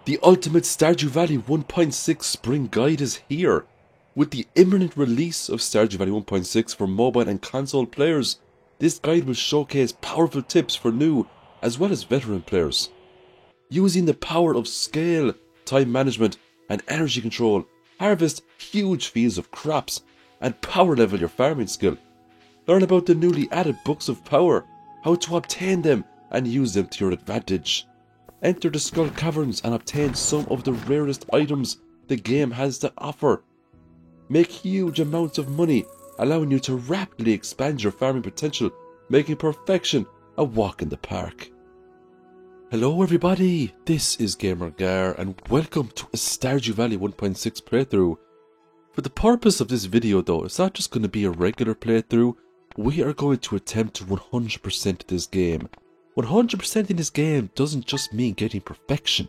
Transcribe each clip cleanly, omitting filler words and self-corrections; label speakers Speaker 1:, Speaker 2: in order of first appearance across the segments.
Speaker 1: The ultimate Stardew Valley 1.6 Spring Guide is here. With the imminent release of Stardew Valley 1.6 for mobile and console players, this guide will showcase powerful tips for new as well as veteran players. Using the power of scale, time management and energy control, harvest huge fields of crops and power level your farming skill. Learn about the newly added Books of Power, how to obtain them and use them to your advantage. Enter the Skull Caverns and obtain some of the rarest items the game has to offer. Make huge amounts of money, allowing you to rapidly expand your farming potential, making perfection a walk in the park. Hello everybody, this is GamerGar and welcome to a Stardew Valley 1.6 playthrough. For the purpose of this video though, it's not just going to be a regular playthrough, we are going to attempt to 100% this game. 100% in this game doesn't just mean getting perfection.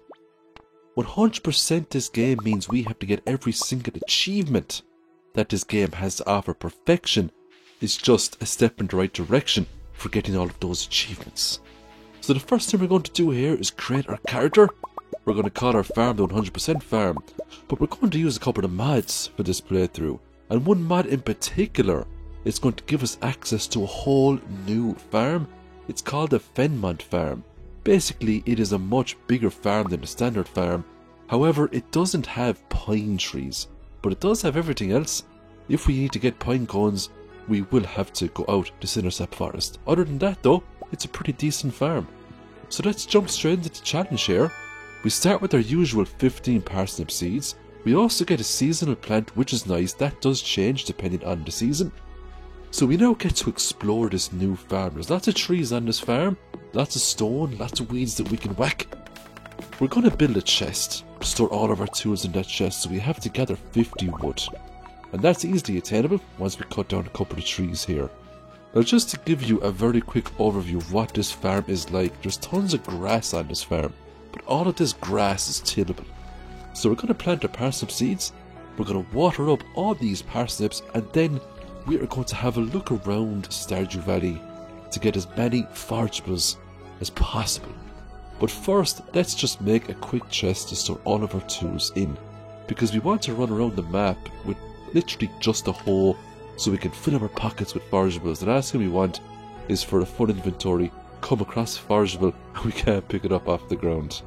Speaker 1: 100% this game means we have to get every single achievement that this game has to offer. Perfection is just a step in the right direction for getting all of those achievements. So the first thing we're going to do here is create our character. We're going to call our farm the 100% farm, but we're going to use a couple of mods for this playthrough. And one mod in particular is going to give us access to a whole new farm. It's called the Fenmont Farm. Basically, it is a much bigger farm than the standard farm. However, it doesn't have pine trees, but it does have everything else. If we need to get pine cones, we will have to go out to Cindersap Forest. Other than that though, it's a pretty decent farm. So let's jump straight into the challenge here. We start with our usual 15 parsnip seeds. We also get a seasonal plant, which is nice. That does change depending on the season. So we now get to explore this new farm. There's lots of trees on this farm, lots of stone, lots of weeds that we can whack. We're going to build a chest, store all of our tools in that chest, so we have to gather 50 wood. And that's easily attainable once we cut down a couple of trees here. Now just to give you a very quick overview of what this farm is like, there's tons of grass on this farm, but all of this grass is tillable. So we're going to plant our parsnip seeds, we're going to water up all these parsnips, and then we are going to have a look around Stardew Valley to get as many forageables as possible. But first, let's just make a quick chest to store all of our tools in, because we want to run around the map with literally just a hole so we can fill up our pockets with forageables. The last thing we want is for a full inventory, come across a forageable and we can't pick it up off the ground.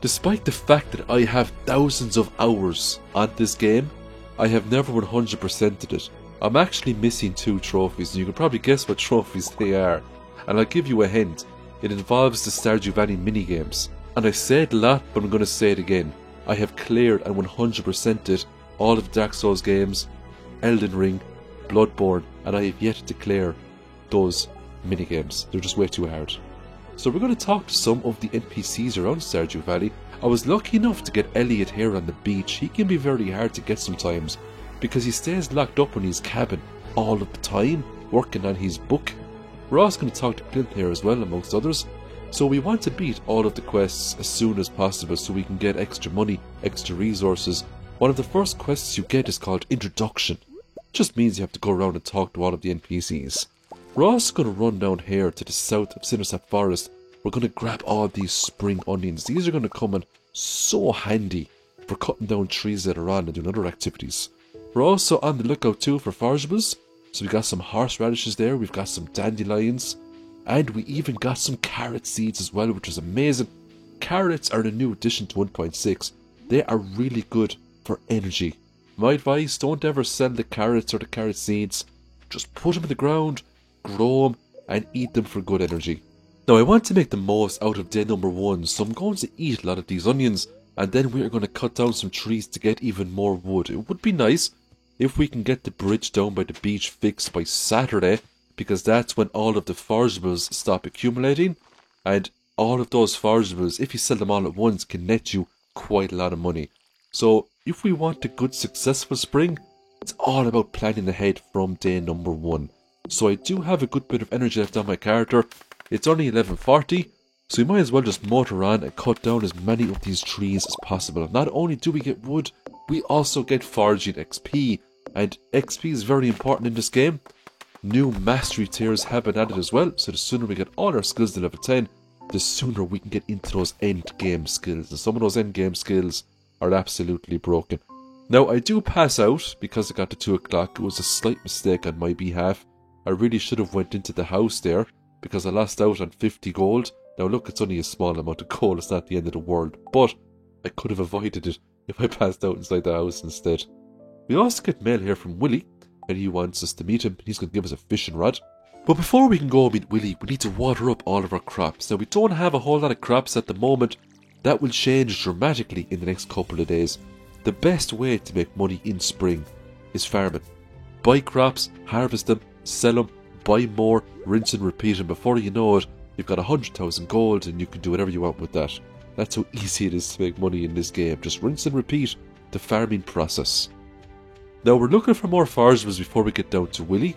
Speaker 1: Despite the fact that I have thousands of hours on this game, I have never 100%ed it. I'm actually missing 2 trophies, and you can probably guess what trophies they are. And I'll give you a hint. It involves the Stardew Valley minigames. And I say it a lot, but I'm going to say it again. I have cleared and 100%ed all of the Dark Souls games, Elden Ring, Bloodborne, and I have yet to clear those minigames. They're just way too hard. So we're going to talk to some of the NPCs around Stardew Valley. I was lucky enough to get Elliot here on the beach. He can be very hard to get sometimes, because he stays locked up in his cabin all of the time, working on his book. We're also going to talk to Clint here as well, amongst others. So we want to beat all of the quests as soon as possible so we can get extra money, extra resources. One of the first quests you get is called Introduction. It just means you have to go around and talk to all of the NPCs. We're also going to run down here to the south of Cindersap Forest. We're going to grab all these spring onions. These are going to come in so handy for cutting down trees later on and doing other activities. We're also on the lookout too for forageables. So we got some horseradishes there, we've got some dandelions, and we even got some carrot seeds as well, which is amazing. Carrots are the new addition to 1.6. They are really good for energy. My advice, don't ever sell the carrots or the carrot seeds. Just put them in the ground, grow them, and eat them for good energy. Now I want to make the most out of day number 1, so I'm going to eat a lot of these onions, and then we are going to cut down some trees to get even more wood. It would be nice if we can get the bridge down by the beach fixed by Saturday, because that's when all of the forageables stop accumulating, and all of those forageables, if you sell them all at once, can net you quite a lot of money. So if we want a good successful spring, it's all about planning ahead from day number 1. So I do have a good bit of energy left on my character. It's only 11:40, so we might as well just motor on and cut down as many of these trees as possible. Not only do we get wood, we also get foraging XP, and XP is very important in this game. New mastery tiers have been added as well, so the sooner we get all our skills to level 10, the sooner we can get into those end game skills. And some of those end game skills are absolutely broken. Now, I do pass out because I got to 2 o'clock. It was a slight mistake on my behalf. I really should have went into the house there because I lost out on 50 gold. Now look, it's only a small amount of gold. It's not the end of the world. But I could have avoided it if I passed out inside the house instead. We also get mail here from Willie, and he wants us to meet him. He's going to give us a fishing rod. But before we can go meet Willie, we need to water up all of our crops. Now, we don't have a whole lot of crops at the moment. That will change dramatically in the next couple of days. The best way to make money in spring is farming. Buy crops, harvest them, sell them, buy more, rinse and repeat, and before you know it, you've got 100,000 gold and you can do whatever you want with that. That's how easy it is to make money in this game. Just rinse and repeat the farming process. Now, we're looking for more forageables before we get down to Willie.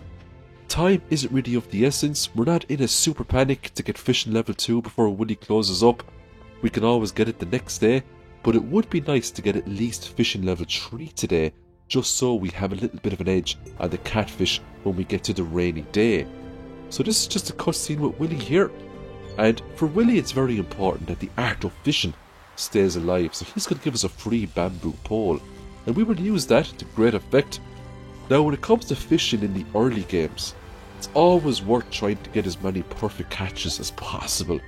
Speaker 1: Time isn't really of the essence. We're not in a super panic to get fishing level 2 before Willie closes up. We can always get it the next day, but it would be nice to get at least fishing level 3 today, just so we have a little bit of an edge on the catfish when we get to the rainy day. So this is just a cutscene with Willie here. And for Willie, it's very important that the art of fishing stays alive, so he's going to give us a free bamboo pole. And we will use that to great effect. Now, when it comes to fishing in the early games, it's always worth trying to get as many perfect catches as possible.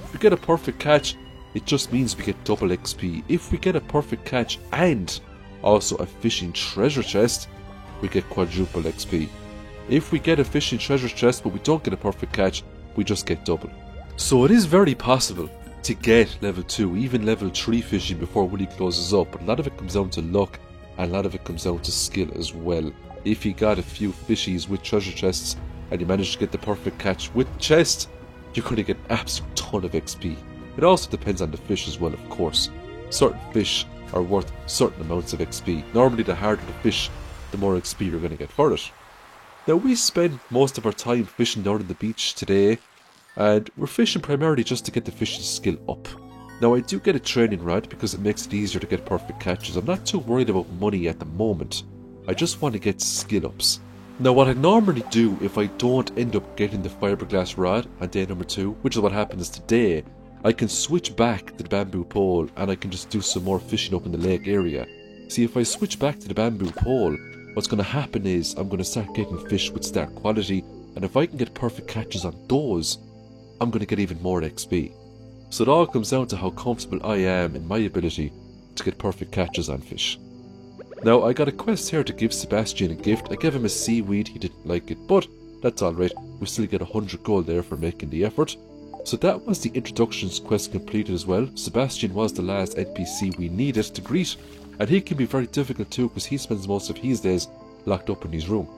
Speaker 1: If we get a perfect catch, it just means we get double XP. If we get a perfect catch and also a fishing treasure chest, we get quadruple XP. If we get a fishing treasure chest but we don't get a perfect catch, we just get double. So it is very possible to get level 2, even level 3 fishing before Willie closes up, but a lot of it comes down to luck and a lot of it comes down to skill as well. If you got a few fishies with treasure chests and you manage to get the perfect catch with the chest, you're going to get an absolute ton of XP. It also depends on the fish as well, of course. Certain fish are worth certain amounts of XP. Normally, the harder the fish, the more XP you're going to get for it. Now, we spend most of our time fishing down on the beach today, and we're fishing primarily just to get the fishing skill up. Now, I do get a training rod because it makes it easier to get perfect catches. I'm not too worried about money at the moment. I just want to get skill ups. Now, what I normally do if I don't end up getting the fiberglass rod on day number 2, which is what happens today, I can switch back to the bamboo pole and I can just do some more fishing up in the lake area. See, if I switch back to the bamboo pole, what's going to happen is I'm going to start getting fish with star quality, and if I can get perfect catches on those, I'm going to get even more XP. So it all comes down to how comfortable I am in my ability to get perfect catches on fish. Now, I got a quest here to give Sebastian a gift. I gave him a seaweed, he didn't like it, but that's alright. We still get 100 gold there for making the effort. So that was the introductions quest completed as well. Sebastian was the last NPC we needed to greet, and he can be very difficult too because he spends most of his days locked up in his room.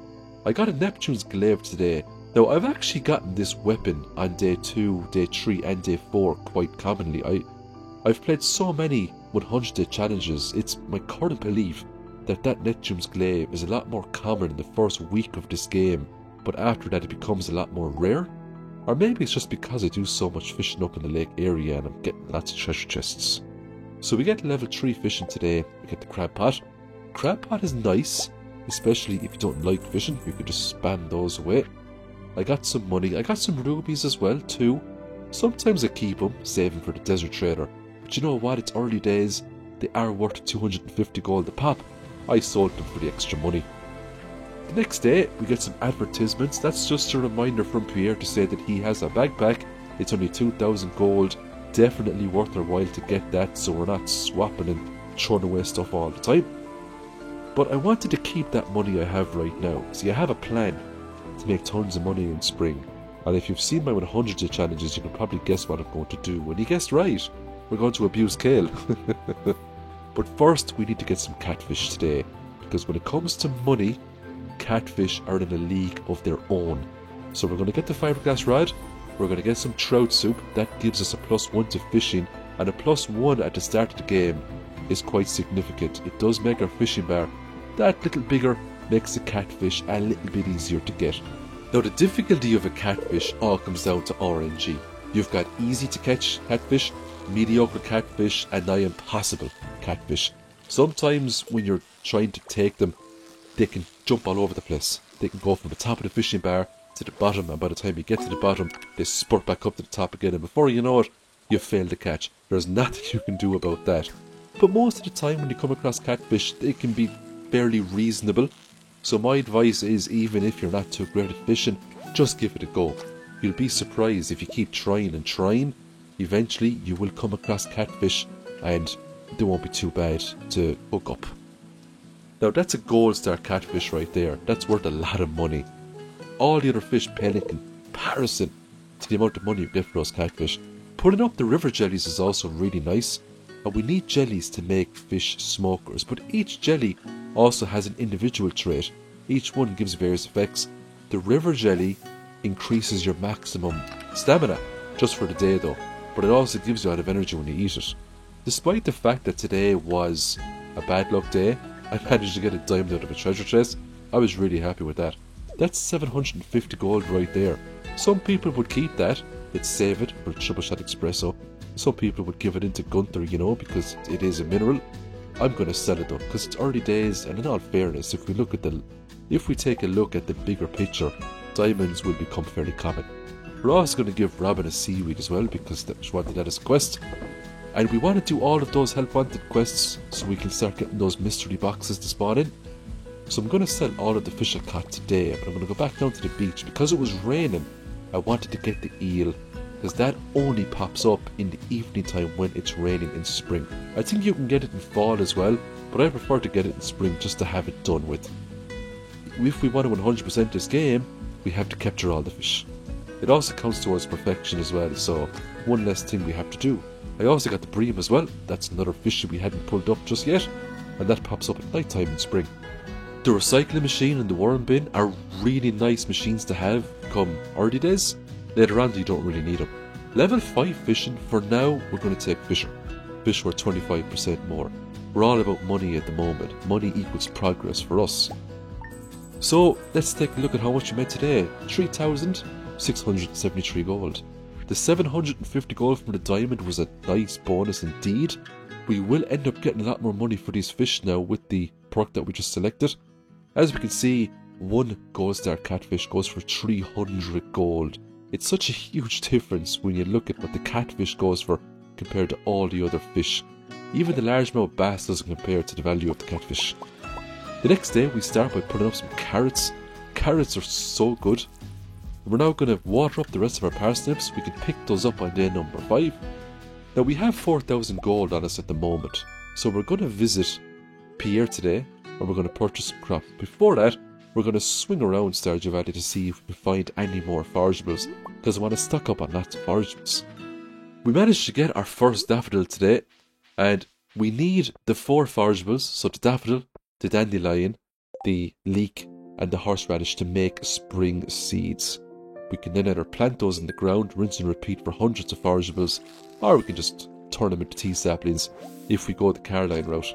Speaker 1: I got a Neptune's Glaive today. Now, I've actually gotten this weapon on day 2, day 3 and day 4 quite commonly. I've played so many 100 day challenges. It's my current belief that Neptune's Glaive is a lot more common in the first week of this game, but after that it becomes a lot more rare. Or maybe it's just because I do so much fishing up in the lake area and I'm getting lots of treasure chests. So we get level 3 fishing today. We get the crab pot. Crab pot is nice, especially if you don't like fishing. You can just spam those away. I got some money. I got some rubies as well too. Sometimes I keep them, saving for the desert trader. But you know what? It's early days. They are worth 250 gold a pop. I sold them for the extra money. The next day, we get some advertisements. That's just a reminder from Pierre to say that he has a backpack. It's only 2,000 gold. Definitely worth our while to get that, so we're not swapping and throwing away stuff all the time. But I wanted to keep that money I have right now. See, I have a plan to make tons of money in spring. And if you've seen my 100 day challenges, you can probably guess what I'm going to do. And you guessed right. We're going to abuse Kale. But first, we need to get some catfish today. Because when it comes to money, catfish are in a league of their own. So we're going to get the fiberglass rod. We're going to get some trout soup. That gives us a +1 to fishing. And a +1 at the start of the game is quite significant. It does make our fishing bar that little bigger, makes the catfish a little bit easier to get. Now, the difficulty of a catfish all comes down to RNG. You've got easy to catch catfish, mediocre catfish, and nigh impossible catfish. Sometimes when you're trying to take them, they can jump all over the place. They can go from the top of the fishing bar to the bottom, and by the time you get to the bottom, they spurt back up to the top again, and before you know it, you failed to catch. There's nothing you can do about that. But most of the time when you come across catfish, they can be fairly reasonable. So my advice is, even if you're not too great at fishing, just give it a go. You'll be surprised if you keep trying and trying. Eventually you will come across catfish and they won't be too bad to hook up. Now that's a gold star catfish right there. That's worth a lot of money. All the other fish pale in comparison to the amount of money you get for those catfish. Putting up the river jellies is also really nice. And we need jellies to make fish smokers, but each jelly also has an individual trait. Each one gives various effects. The river jelly increases your maximum stamina, just for the day though, but it also gives you a lot of energy when you eat it. Despite the fact that today was a bad luck day, I managed to get a diamond out of a treasure chest. I was really happy with that. That's 750 gold right there. Some people would keep that, they'd save it for a triple shot espresso. Some people would give it into Gunther, you know, because it is a mineral. I'm going to sell it though, because it's early days, and in all fairness, if we take a look at the bigger picture, diamonds will become fairly common. We're also going to give Robin a seaweed as well, because she wanted that as a quest. And we want to do all of those help wanted quests, so we can start getting those mystery boxes to spawn in. So I'm going to sell all of the fish I caught today, but I'm going to go back down to the beach. Because it was raining, I wanted to get the eel, because that only pops up in the evening time when it's raining in spring. I think you can get it in fall as well, but I prefer to get it in spring just to have it done with. If we want to 100% this game, we have to capture all the fish. It also counts towards perfection as well, so one less thing we have to do. I also got the bream as well. That's another fish we hadn't pulled up just yet, and that pops up at night time in spring. The recycling machine and the worm bin are really nice machines to have come early days. Later on you don't really need them. Level 5 fishing, for now we're going to take Fisher. Fish worth 25% more. We're all about money at the moment. Money equals progress for us. So let's take a look at how much we made today. 3,673 gold. The 750 gold from the diamond was a nice bonus indeed. We will end up getting a lot more money for these fish now with the perk that we just selected. As we can see, one gold star catfish goes for 300 gold. It's such a huge difference when you look at what the catfish goes for compared to all the other fish. Even the largemouth bass doesn't compare to the value of the catfish. The next day we start by putting up some carrots. Carrots are so good. We're now going to water up the rest of our parsnips. We can pick those up on day number 5. Now we have 4,000 gold on us at the moment, so we're going to visit Pierre today, and we're going to purchase some crop. Before that, we're going to swing around Stardew Valley to see if we can find any more forageables, because I want to stock up on lots of forageables. We managed to get our first daffodil today, and we need the 4 forageables, so the daffodil, the dandelion, the leek, and the horseradish to make spring seeds. We can then either plant those in the ground, rinse and repeat for hundreds of forageables, or we can just turn them into tea saplings if we go the Caroline route.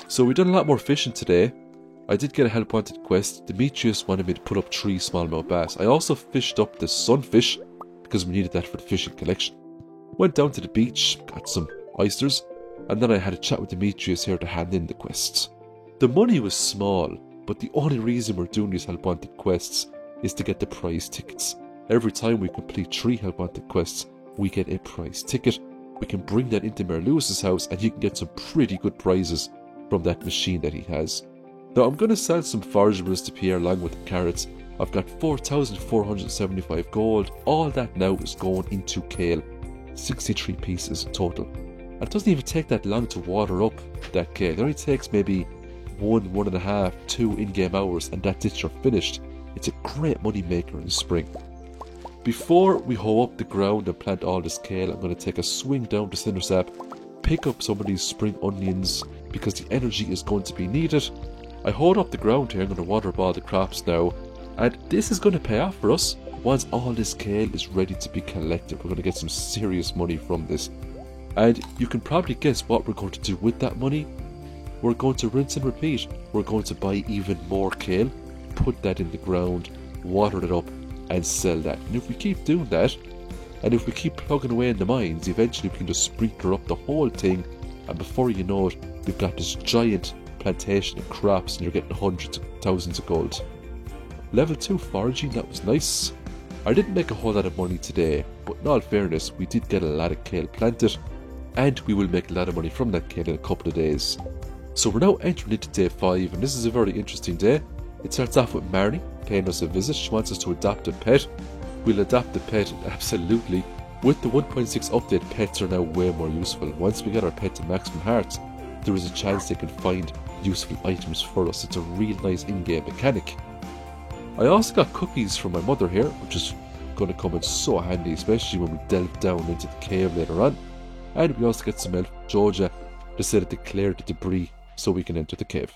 Speaker 1: So we've done a lot more fishing today. I did get a help wanted quest. Demetrius wanted me to put up 3 smallmouth bass. I also fished up the sunfish because we needed that for the fishing collection. Went down to the beach, got some oysters, and then I had a chat with Demetrius here to hand in the quests. The money was small, but the only reason we're doing these help wanted quests is to get the prize tickets. Every time we complete 3 help wanted quests, we get a prize ticket. We can bring that into Mayor Lewis's house and he can get some pretty good prizes from that machine that he has. Now I'm going to sell some forageables to Pierre along with the carrots. I've got 4,475 gold. All that now is going into kale. 63 pieces total. And it doesn't even take that long to water up that kale. It only takes maybe 1.5, 2 in-game hours, and that's it, you're finished. It's a great money maker in spring. Before we hoe up the ground and plant all this kale, I'm going to take a swing down to Cindersap, pick up some of these spring onions because the energy is going to be needed. I hoed up the ground here. I'm going to water up all the crops now, and this is going to pay off for us. Once all this kale is ready to be collected, we're going to get some serious money from this. And you can probably guess what we're going to do with that money. We're going to rinse and repeat. We're going to buy even more kale, put that in the ground, water it up, and sell that. And if we keep doing that, and if we keep plugging away in the mines, eventually we can just sprinkle up the whole thing, and before you know it, we've got this giant plantation of crops and you're getting hundreds of thousands of gold. Level 2 foraging, that was nice. I didn't make a whole lot of money today, but in all fairness, we did get a lot of kale planted, and we will make a lot of money from that kale in a couple of days. So we're now entering into day 5, and this is a very interesting day. It starts off with Marnie paying us a visit. She wants us to adopt a pet. We'll adopt the pet, absolutely. With the 1.6 update, pets are now way more useful. Once we get our pet to maximum hearts, there is a chance they can find useful items for us. It's a real nice in-game mechanic. I also got cookies from my mother here, which is going to come in so handy, especially when we delve down into the cave later on. And we also get some help from Joja decided to clear the debris so we can enter the cave.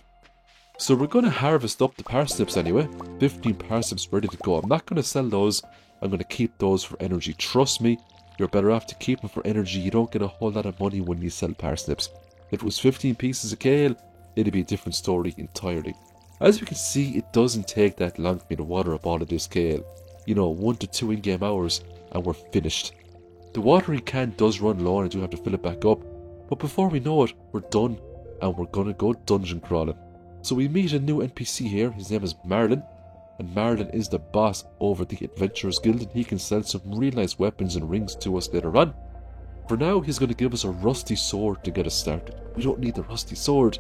Speaker 1: So we're going to harvest up the parsnips anyway. 15 parsnips ready to go. I'm not going to sell those. I'm going to keep those for energy. Trust me, you're better off to keep them for energy. You don't get a whole lot of money when you sell parsnips. If it was 15 pieces of kale, it'd be a different story entirely. As we can see, it doesn't take that long for me to water up all of this kale. 1 to 2 in-game hours and we're finished. The watering can does run low and I do have to fill it back up. But before we know it, we're done and we're gonna go dungeon crawling. So we meet a new NPC here. His name is Marlin. And Marlin is the boss over the Adventurers Guild, and he can sell some real nice weapons and rings to us later on. For now, he's going to give us a rusty sword to get us started. We don't need the rusty sword.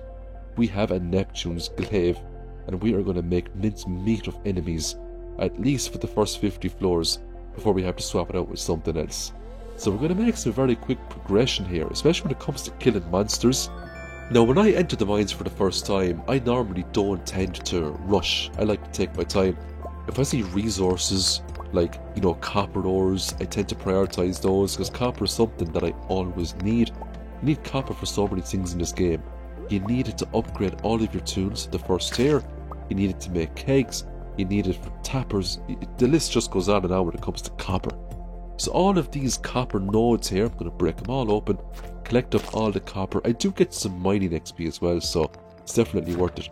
Speaker 1: We have a Neptune's glaive, and we are going to make mince meat of enemies, at least for the first 50 floors, before we have to swap it out with something else. So we're going to make some very quick progression here, especially when it comes to killing monsters. Now, when I enter the mines for the first time, I normally don't tend to rush. I like to take my time. If I see resources like, copper ores, I tend to prioritize those because copper is something that I always need. You need copper for so many things in this game. You need it to upgrade all of your tools to the first tier. You need it to make kegs. You need it for tappers. The list just goes on and on when it comes to copper. So all of these copper nodes here, I'm going to break them all open, collect up all the copper. I do get some mining XP as well, so it's definitely worth it.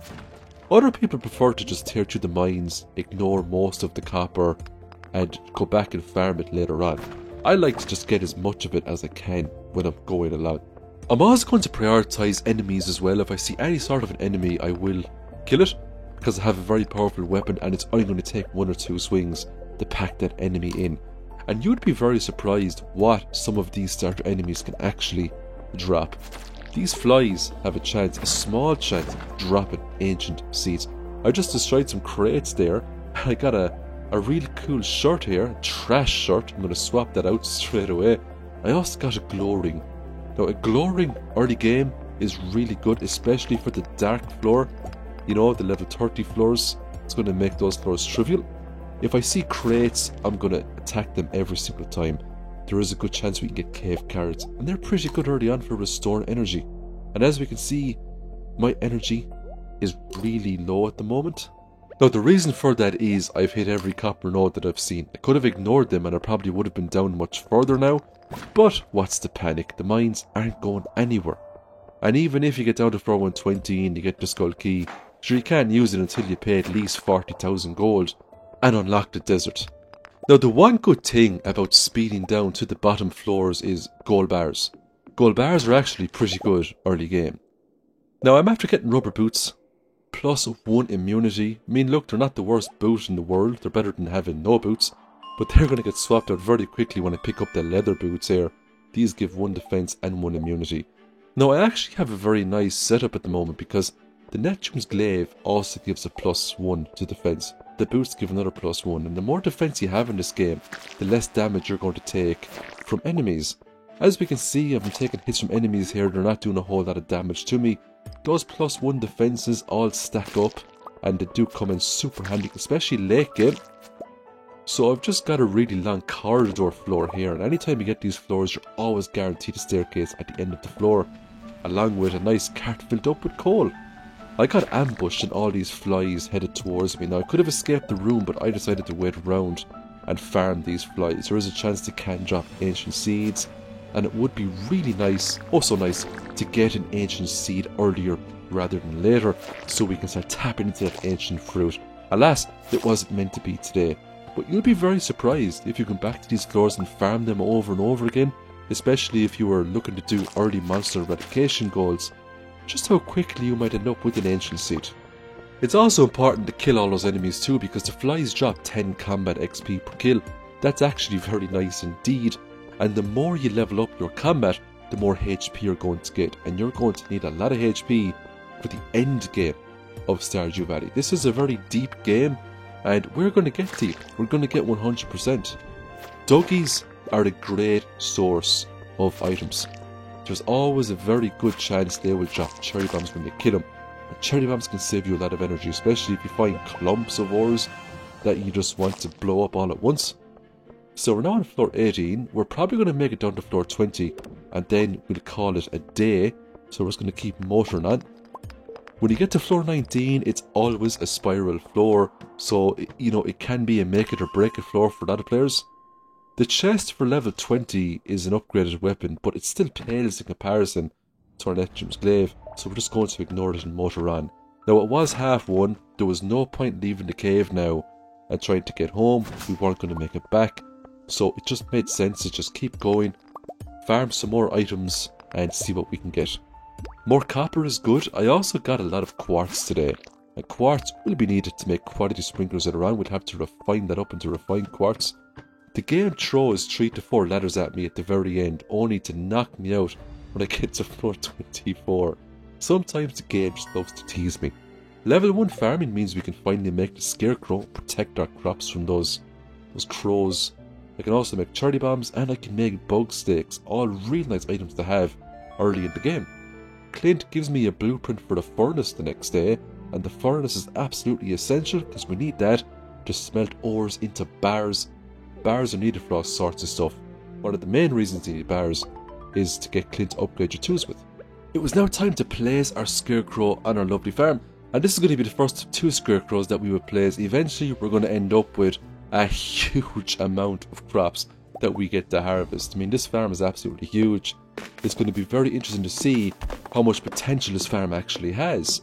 Speaker 1: Other people prefer to just tear through the mines, ignore most of the copper, and go back and farm it later on. I like to just get as much of it as I can when I'm going along. I'm also going to prioritize enemies as well. If I see any sort of an enemy, I will kill it, because I have a very powerful weapon and it's only going to take 1 or 2 swings to pack that enemy in. And you'd be very surprised what some of these starter enemies can actually drop. These flies have a small chance of dropping ancient seeds. I just destroyed some crates there. I got a really cool shirt here, a trash shirt. I'm going to swap that out straight away. I also got a glow ring. Now, a glow ring early game is really good, especially for the dark floor. The level 30 floors. It's going to make those floors trivial. If I see crates, I'm going to attack them every single time. There is a good chance we can get cave carrots, and they're pretty good early on for restoring energy. And as we can see, my energy is really low at the moment. Now, the reason for that is I've hit every copper node that I've seen. I could have ignored them and I probably would have been down much further now. But what's the panic? The mines aren't going anywhere. And even if you get down to floor 120 and you get the skull key, sure, you can't use it until you pay at least 40,000 gold and unlock the desert. Now, the one good thing about speeding down to the bottom floors is gold bars. Gold bars are actually pretty good early game. Now, I'm after getting rubber boots, plus 1 immunity. I mean, look, they're not the worst boot in the world. They're better than having no boots. But they're going to get swapped out very quickly when I pick up the leather boots here. These give 1 defense and 1 immunity. Now, I actually have a very nice setup at the moment because the Neptune's glaive also gives a +1 to defense. The boots give another +1, and the more defense you have in this game, the less damage you're going to take from enemies. As we can see, I've been taking hits from enemies here. They're not doing a whole lot of damage to me. Those +1 defenses all stack up, and they do come in super handy, especially late game. So I've just got a really long corridor floor here, and anytime you get these floors, you're always guaranteed a staircase at the end of the floor, along with a nice cart filled up with coal. I got ambushed and all these flies headed towards me. Now, I could have escaped the room, but I decided to wait around and farm these flies. There is a chance they can drop ancient seeds, and it would be really nice, oh so nice, to get an ancient seed earlier rather than later, so we can start tapping into that ancient fruit. Alas, it wasn't meant to be today, but you'll be very surprised if you come back to these floors and farm them over and over again, especially if you were looking to do early monster eradication goals, just how quickly you might end up with an ancient seed. It's also important to kill all those enemies too, because the flies drop 10 combat XP per kill, That's actually very nice indeed. And the more you level up your combat, the more HP you're going to get. And you're going to need a lot of HP for the end game of Stardew Valley. This is a very deep game, and we're going to get deep. We're going to get 100%. Duggies are a great source of items. There's always a very good chance they will drop cherry bombs when you kill them. And cherry bombs can save you a lot of energy, especially if you find clumps of ores that you just want to blow up all at once. So we're now on floor 18. We're probably going to make it down to floor 20, and then we'll call it a day. So we're just going to keep motoring on. When you get to floor 19, it's always a spiral floor, so you know it can be a make it or break it floor for a lot of players. The chest for level 20 is an upgraded weapon, but it still pales in comparison to our Neptune's Glaive, so we're just going to ignore it and motor on. Now it was half one, there was no point leaving the cave now and trying to get home. We weren't going to make it back, so it just made sense to just keep going, farm some more items and see what we can get. More copper is good. I also got a lot of quartz today, and quartz will be needed to make quality sprinklers later on. We'll have to refine that up into refined quartz. The game throws 3 to 4 ladders at me at the very end, only to knock me out when I get to floor 24. Sometimes the game just loves to tease me. Level 1 farming means we can finally make the scarecrow, protect our crops from those crows. I can also make cherry bombs, and I can make bug steaks, all really nice items to have early in the game. Clint gives me a blueprint for the furnace the next day, and the furnace is absolutely essential because we need that to smelt ores into bars. Bars are needed for all sorts of stuff. One of the main reasons you need bars is to get Clint to upgrade your tools with. It was now time to place our scarecrow on our lovely farm, and this is going to be the first of 2 scarecrows that we will place. Eventually we're going to end up with a huge amount of crops that we get to harvest. I mean, this farm is absolutely huge. It's going to be very interesting to see how much potential this farm actually has.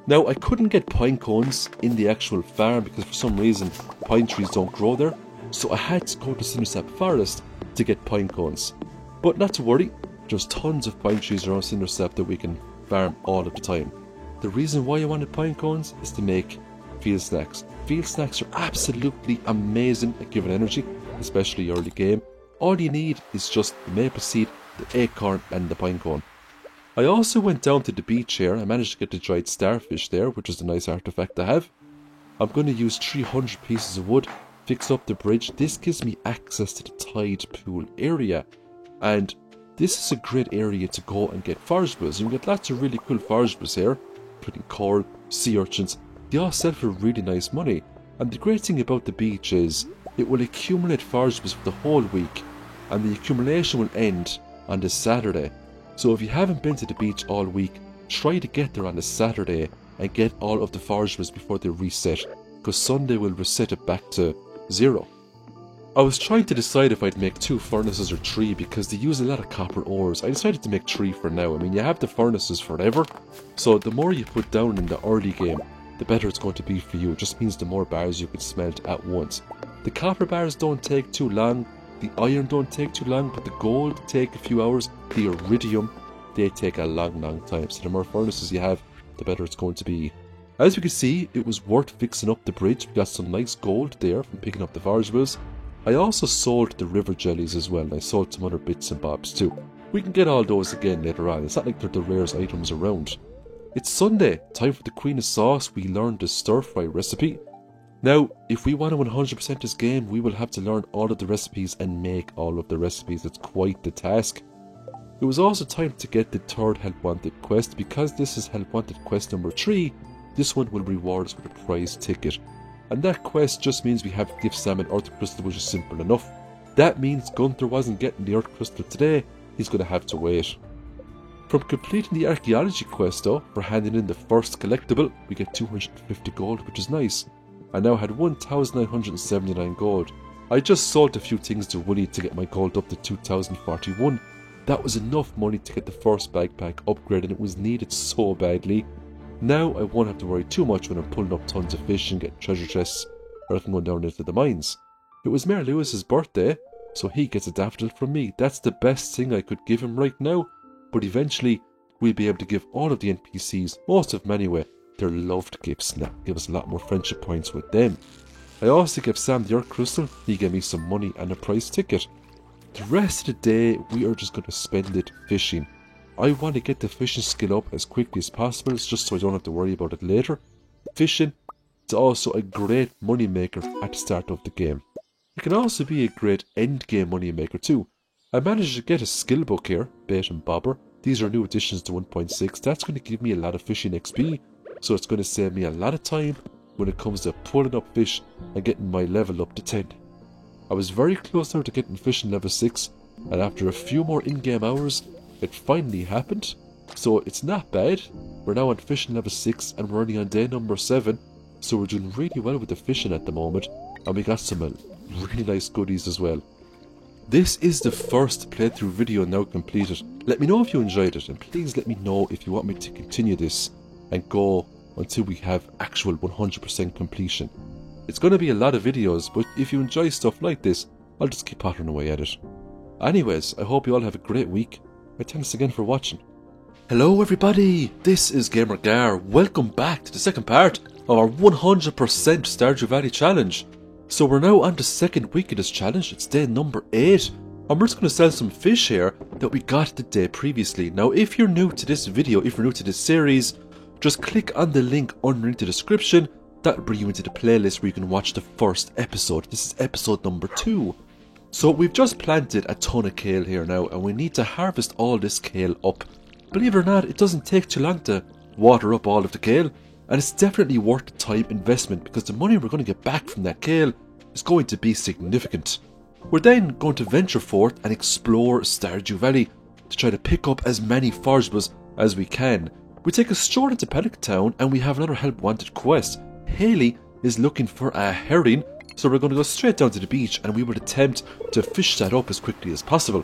Speaker 1: Now, I couldn't get pine cones in the actual farm because for some reason pine trees don't grow there, so I had to go to Cindersap Forest to get pine cones. But not to worry, there's tons of pine trees around Cindersap that we can farm all of the time. The reason why I wanted pine cones is to make field snacks. Field snacks are absolutely amazing at giving energy, especially early game. All you need is just the maple seed, the acorn and the pine cone. I also went down to the beach here. I managed to get the dried starfish there, which is a nice artifact to have. I'm going to use 300 pieces of wood, fix up the bridge. This gives me access to the tide pool area, and this is a great area to go and get forageables. You can get lots of really cool forageables here, including coral, sea urchins. They all sell for really nice money, and the great thing about the beach is it will accumulate forageables for the whole week, and the accumulation will end on the Saturday. So if you haven't been to the beach all week, try to get there on the Saturday and get all of the forageables before they reset, because Sunday will reset it back to 0. I was trying to decide if I'd make 2 furnaces or 3 because they use a lot of copper ores. I decided to make 3 for now. I mean, you have the furnaces forever, so the more you put down in the early game, the better it's going to be for you. It just means the more bars you can smelt at once. The copper bars don't take too long, the iron don't take too long, but the gold take a few hours. The iridium, they take a long time. So the more furnaces you have, the better it's going to be. As you can see, it was worth fixing up the bridge. We got some nice gold there from picking up the forageables. I also sold the river jellies as well, and I sold some other bits and bobs too. We can get all those again later on. It's not like they're the rarest items around. It's Sunday, time for the Queen of Sauce. We learned the stir fry recipe. Now, if we want to 100% this game, we will have to learn all of the recipes and make all of the recipes. It's quite the task. It was also time to get the 3rd Help Wanted quest. Because this is Help Wanted quest number 3, this one will reward us with a prize ticket. And that quest just means we have to give Sam an Earth Crystal, which is simple enough. That means Gunther wasn't getting the Earth Crystal today. He's going to have to wait. From completing the archaeology quest though, for handing in the first collectible, we get 250 gold, which is nice. I now had 1,979 gold. I just sold a few things to Willie to get my gold up to 2,041. That was enough money to get the first backpack upgraded, and it was needed so badly. Now I won't have to worry too much when I'm pulling up tons of fish and getting treasure chests, or if I'm going down into the mines. It was Mayor Lewis's birthday, so he gets a daffodil from me. That's the best thing I could give him right now, but eventually we'll be able to give all of the NPCs, most of them anyway, their loved gifts, and that will give us a lot more friendship points with them. I also gave Sam the Earth Crystal, he gave me some money and a prize ticket. The rest of the day, we are just going to spend it fishing. I want to get the fishing skill up as quickly as possible, just so I don't have to worry about it later. Fishing is also a great money maker at the start of the game. It can also be a great end game money maker too. I managed to get a skill book here, Bait and Bobber. These are new additions to 1.6. That's going to give me a lot of fishing XP, so it's going to save me a lot of time when it comes to pulling up fish and getting my level up to 10. I was very close now to getting fishing level 6, and after a few more in-game hours, it finally happened. So it's not bad. We're now on fishing level 6 and we're only on day number 7, so we're doing really well with the fishing at the moment, and we got some really nice goodies as well. This is the first playthrough video now completed. Let me know if you enjoyed it, and please let me know if you want me to continue this and go until we have actual 100% completion. It's going to be a lot of videos, but if you enjoy stuff like this, I'll just keep pottering away at it. Anyways, I hope you all have a great week, and thanks again for watching. Hello everybody, this is GamerGar. Welcome back to the second part of our 100% Stardew Valley challenge. So we're now on the second week of this challenge. It's day number 8, and we're just going to sell some fish here that we got the day previously. Now if you're new to this video, if you're new to this series, just click on the link underneath the description. That'll bring you into the playlist where you can watch the first episode. This is episode number 2. So we've just planted a ton of kale here now, and we need to harvest all this kale up. Believe it or not, it doesn't take too long to water up all of the kale, and it's definitely worth the time investment because the money we're going to get back from that kale is going to be significant. We're then going to venture forth and explore Stardew Valley to try to pick up as many forageables as we can. We take a stroll into Pelican Town and we have another help wanted quest. Haley is looking for a herring, so we're going to go straight down to the beach and we will attempt to fish that up as quickly as possible.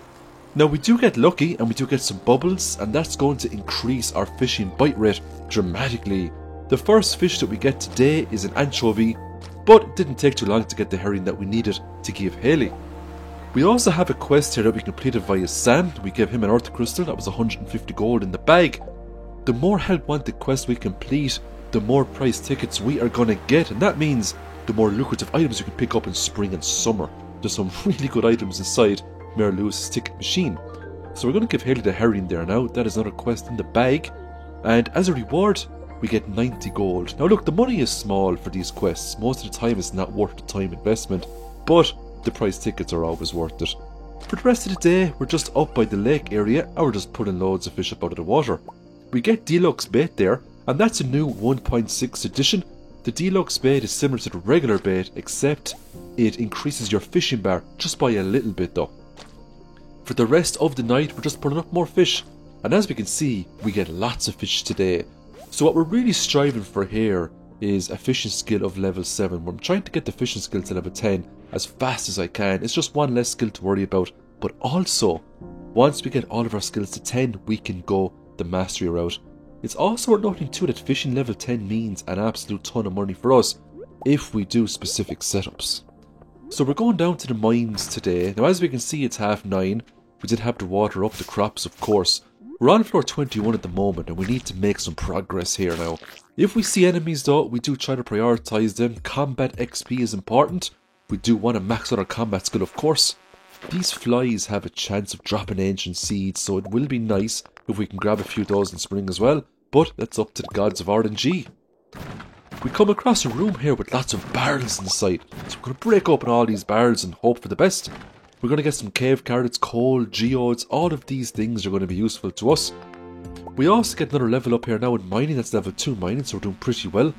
Speaker 1: Now we do get lucky and we do get some bubbles, and that's going to increase our fishing bite rate dramatically. The first fish that we get today is an anchovy, but it didn't take too long to get the herring that we needed to give Haley. We also have a quest here that we completed via Sam. We gave him an earth crystal, that was 150 gold in the bag. The more help wanted quests we complete, the more prize tickets we are going to get, and that means the more lucrative items you can pick up in spring and summer. There's some really good items inside Mayor Lewis's ticket machine. So we're going to give Haley the herring there now. That is another quest in the bag, and as a reward we get 90 gold. Now look, the money is small for these quests. Most of the time it's not worth the time investment, but the prize tickets are always worth it. For the rest of the day we're just up by the lake area and we're just pulling loads of fish up out of the water. We get deluxe bait there, and that's a new 1.6 edition. The deluxe bait is similar to the regular bait, except it increases your fishing bar just by a little bit though. For the rest of the night we're just pulling up more fish, and as we can see we get lots of fish today. So what we're really striving for here is a fishing skill of level 7. I'm trying to get the fishing skill to level 10 as fast as I can. It's just one less skill to worry about, but also once we get all of our skills to 10 we can go the mastery route. It's also worth noting too that fishing level 10 means an absolute ton of money for us if we do specific setups. So we're going down to the mines today. Now as we can see it's 9:30. We did have to water up the crops of course. We're on floor 21 at the moment and we need to make some progress here now. If we see enemies though, we do try to prioritise them. Combat XP is important. We do want to max out our combat skill of course. These flies have a chance of dropping ancient seeds, so it will be nice if we can grab a few of those in spring as well, but that's up to the gods of RNG. We come across a room here with lots of barrels inside, so we're going to break open all these barrels and hope for the best. We're going to get some cave carrots, coal, geodes, all of these things are going to be useful to us. We also get another level up here now in mining, that's level 2 mining, so we're doing pretty well.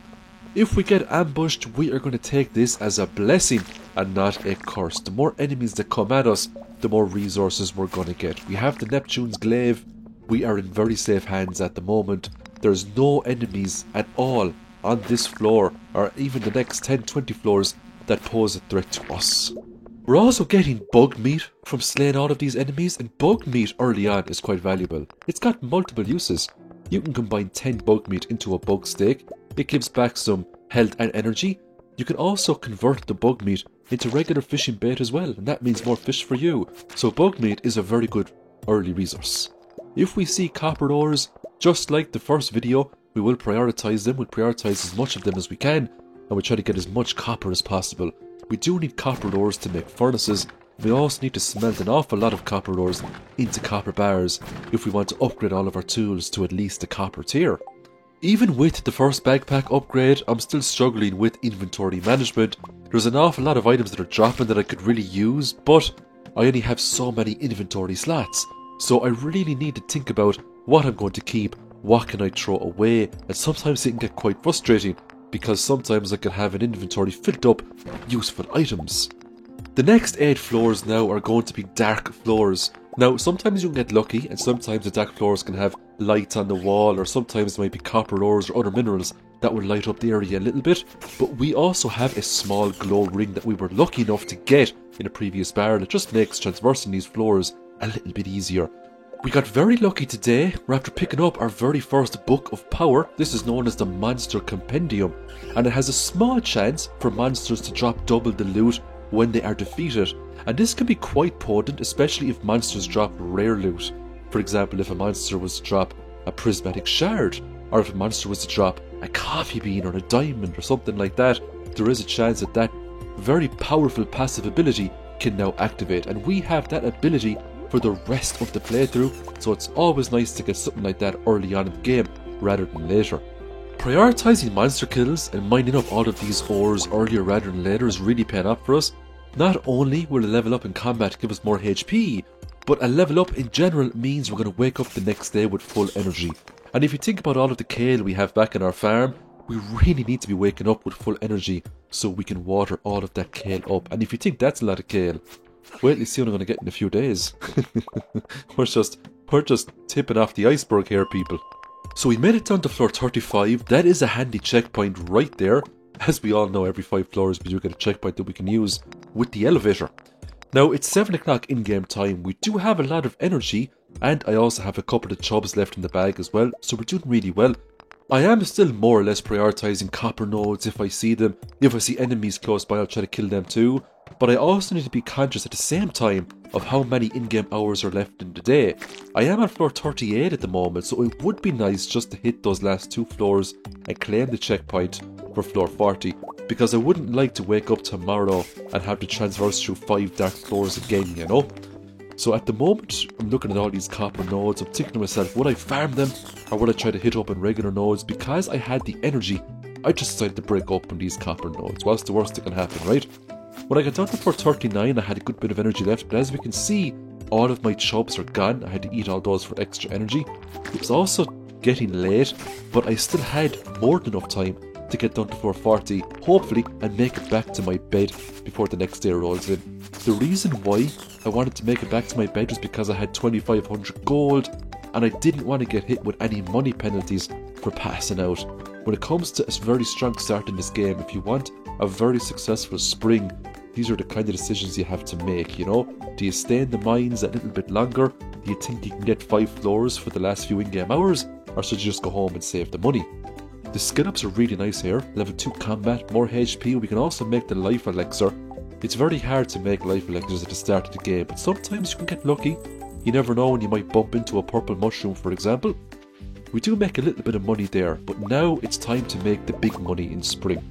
Speaker 1: If we get ambushed, we are going to take this as a blessing and not a curse. The more enemies that come at us, the more resources we're going to get. We have the Neptune's Glaive. We are in very safe hands at the moment. There's no enemies at all on this floor, or even the next 10-20 floors, that pose a threat to us. We're also getting bug meat from slaying all of these enemies, and bug meat early on is quite valuable. It's got multiple uses. You can combine 10 bug meat into a bug steak. It gives back some health and energy. You can also convert the bug meat into regular fishing bait as well, and that means more fish for you. So bug meat is a very good early resource. If we see copper ores, just like the first video, we will prioritise them. We'll prioritise as much of them as we can. and we try to get as much copper as possible. We do need copper ores to make furnaces. We also need to smelt an awful lot of copper ores into copper bars if we want to upgrade all of our tools to at least the copper tier. Even with the first backpack upgrade, I'm still struggling with inventory management. There's an awful lot of items that are dropping that I could really use, but I only have so many inventory slots. So I really need to think about what I'm going to keep, what can I throw away, and sometimes it can get quite frustrating because sometimes I can have an inventory filled up with useful items. The next 8 floors now are going to be dark floors. Now sometimes you can get lucky and sometimes the dark floors can have lights on the wall, or sometimes there might be copper ores or other minerals that will light up the area a little bit, but we also have a small glow ring that we were lucky enough to get in a previous bar that just makes traversing these floors a little bit easier. We got very lucky today. We're after picking up our very first book of power. This is known as the Monster Compendium, and it has a small chance for monsters to drop double the loot when they are defeated, and this can be quite potent, especially if monsters drop rare loot. For example, if a monster was to drop a prismatic shard, or if a monster was to drop a coffee bean or a diamond or something like that, there is a chance that that very powerful passive ability can now activate, and we have that ability for the rest of the playthrough, so it's always nice to get something like that early on in the game rather than later. Prioritising monster kills and mining up all of these ores earlier rather than later is really paying off for us. Not only will a level up in combat give us more HP, but a level up in general means we're going to wake up the next day with full energy. And if you think about all of the kale we have back in our farm, we really need to be waking up with full energy so we can water all of that kale up. And if you think that's a lot of kale, wait till you see what I'm going to get in a few days. We're just tipping off the iceberg here, people. So we made it down to floor 35. That is a handy checkpoint right there. As we all know, every 5 floors we do get a checkpoint that we can use with the elevator. Now it's 7 o'clock in-game time. We do have a lot of energy, and I also have a couple of chubs left in the bag as well, so we're doing really well. I am still more or less prioritising copper nodes if I see them. If I see enemies close by, I'll try to kill them too. But I also need to be conscious at the same time of how many in-game hours are left in the day. I am at floor 38 at the moment, so it would be nice just to hit those last 2 floors and claim the checkpoint for floor 40, because I wouldn't like to wake up tomorrow and have to traverse through 5 dark floors again, you know? So at the moment, I'm looking at all these copper nodes. I'm thinking to myself, would I farm them or would I try to hit up on regular nodes? Because I had the energy, I just decided to break up on these copper nodes. What's the worst that can happen, right? When I got down to floor 39, I had a good bit of energy left, but as we can see, all of my chubs are gone. I had to eat all those for extra energy. It was also getting late, but I still had more than enough time to get down to floor 40, hopefully, and make it back to my bed before the next day rolls in. The reason why I wanted to make it back to my bed was because I had 2500 gold, and I didn't want to get hit with any money penalties for passing out. When it comes to a very strong start in this game, if you want a very successful spring, these are the kind of decisions you have to make, you know? Do you stay in the mines a little bit longer? Do you think you can get 5 floors for the last few in-game hours? Or should you just go home and save the money? The skill ups are really nice here. Level 2 combat, more HP. We can also make the life elixir. It's very hard to make life elixirs at the start of the game, but sometimes you can get lucky. You never know when you might bump into a purple mushroom, for example. We do make a little bit of money there, but now it's time to make the big money in spring.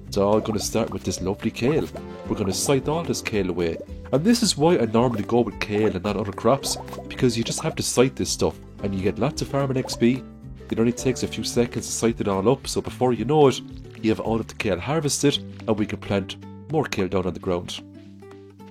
Speaker 1: It's all going to start with this lovely kale. We're going to scythe all this kale away. And this is why I normally go with kale and not other crops, because you just have to scythe this stuff, and you get lots of farming XP. It only takes a few seconds to scythe it all up, so before you know it, you have all of the kale harvested, and we can plant more kale down on the ground.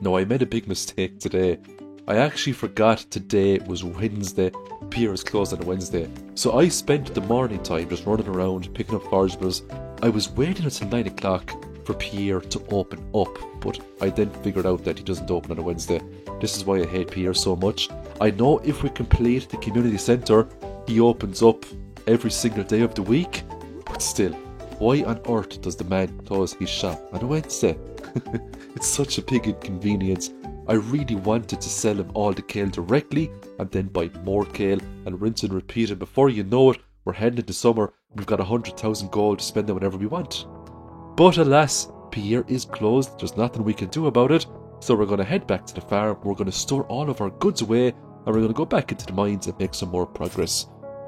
Speaker 1: Now, I made a big mistake today. I actually forgot today was Wednesday. Pier is closed on a Wednesday. So I spent the morning time just running around, picking up forageables. I was waiting until 9 o'clock for Pierre to open up, but I then figured out that he doesn't open on a Wednesday. This is why I hate Pierre so much. I know if we complete the community centre, he opens up every single day of the week, but still, why on earth does the man close his shop on a Wednesday? It's such a big inconvenience. I really wanted to sell him all the kale directly and then buy more kale and rinse and repeat, and before you know it, we're heading into summer. We've got 100,000 gold to spend on whenever we want. But alas, Pierre is closed. There's nothing we can do about it. So we're going to head back to the farm. We're going to store all of our goods away, and we're going to go back into the mines and make some more progress.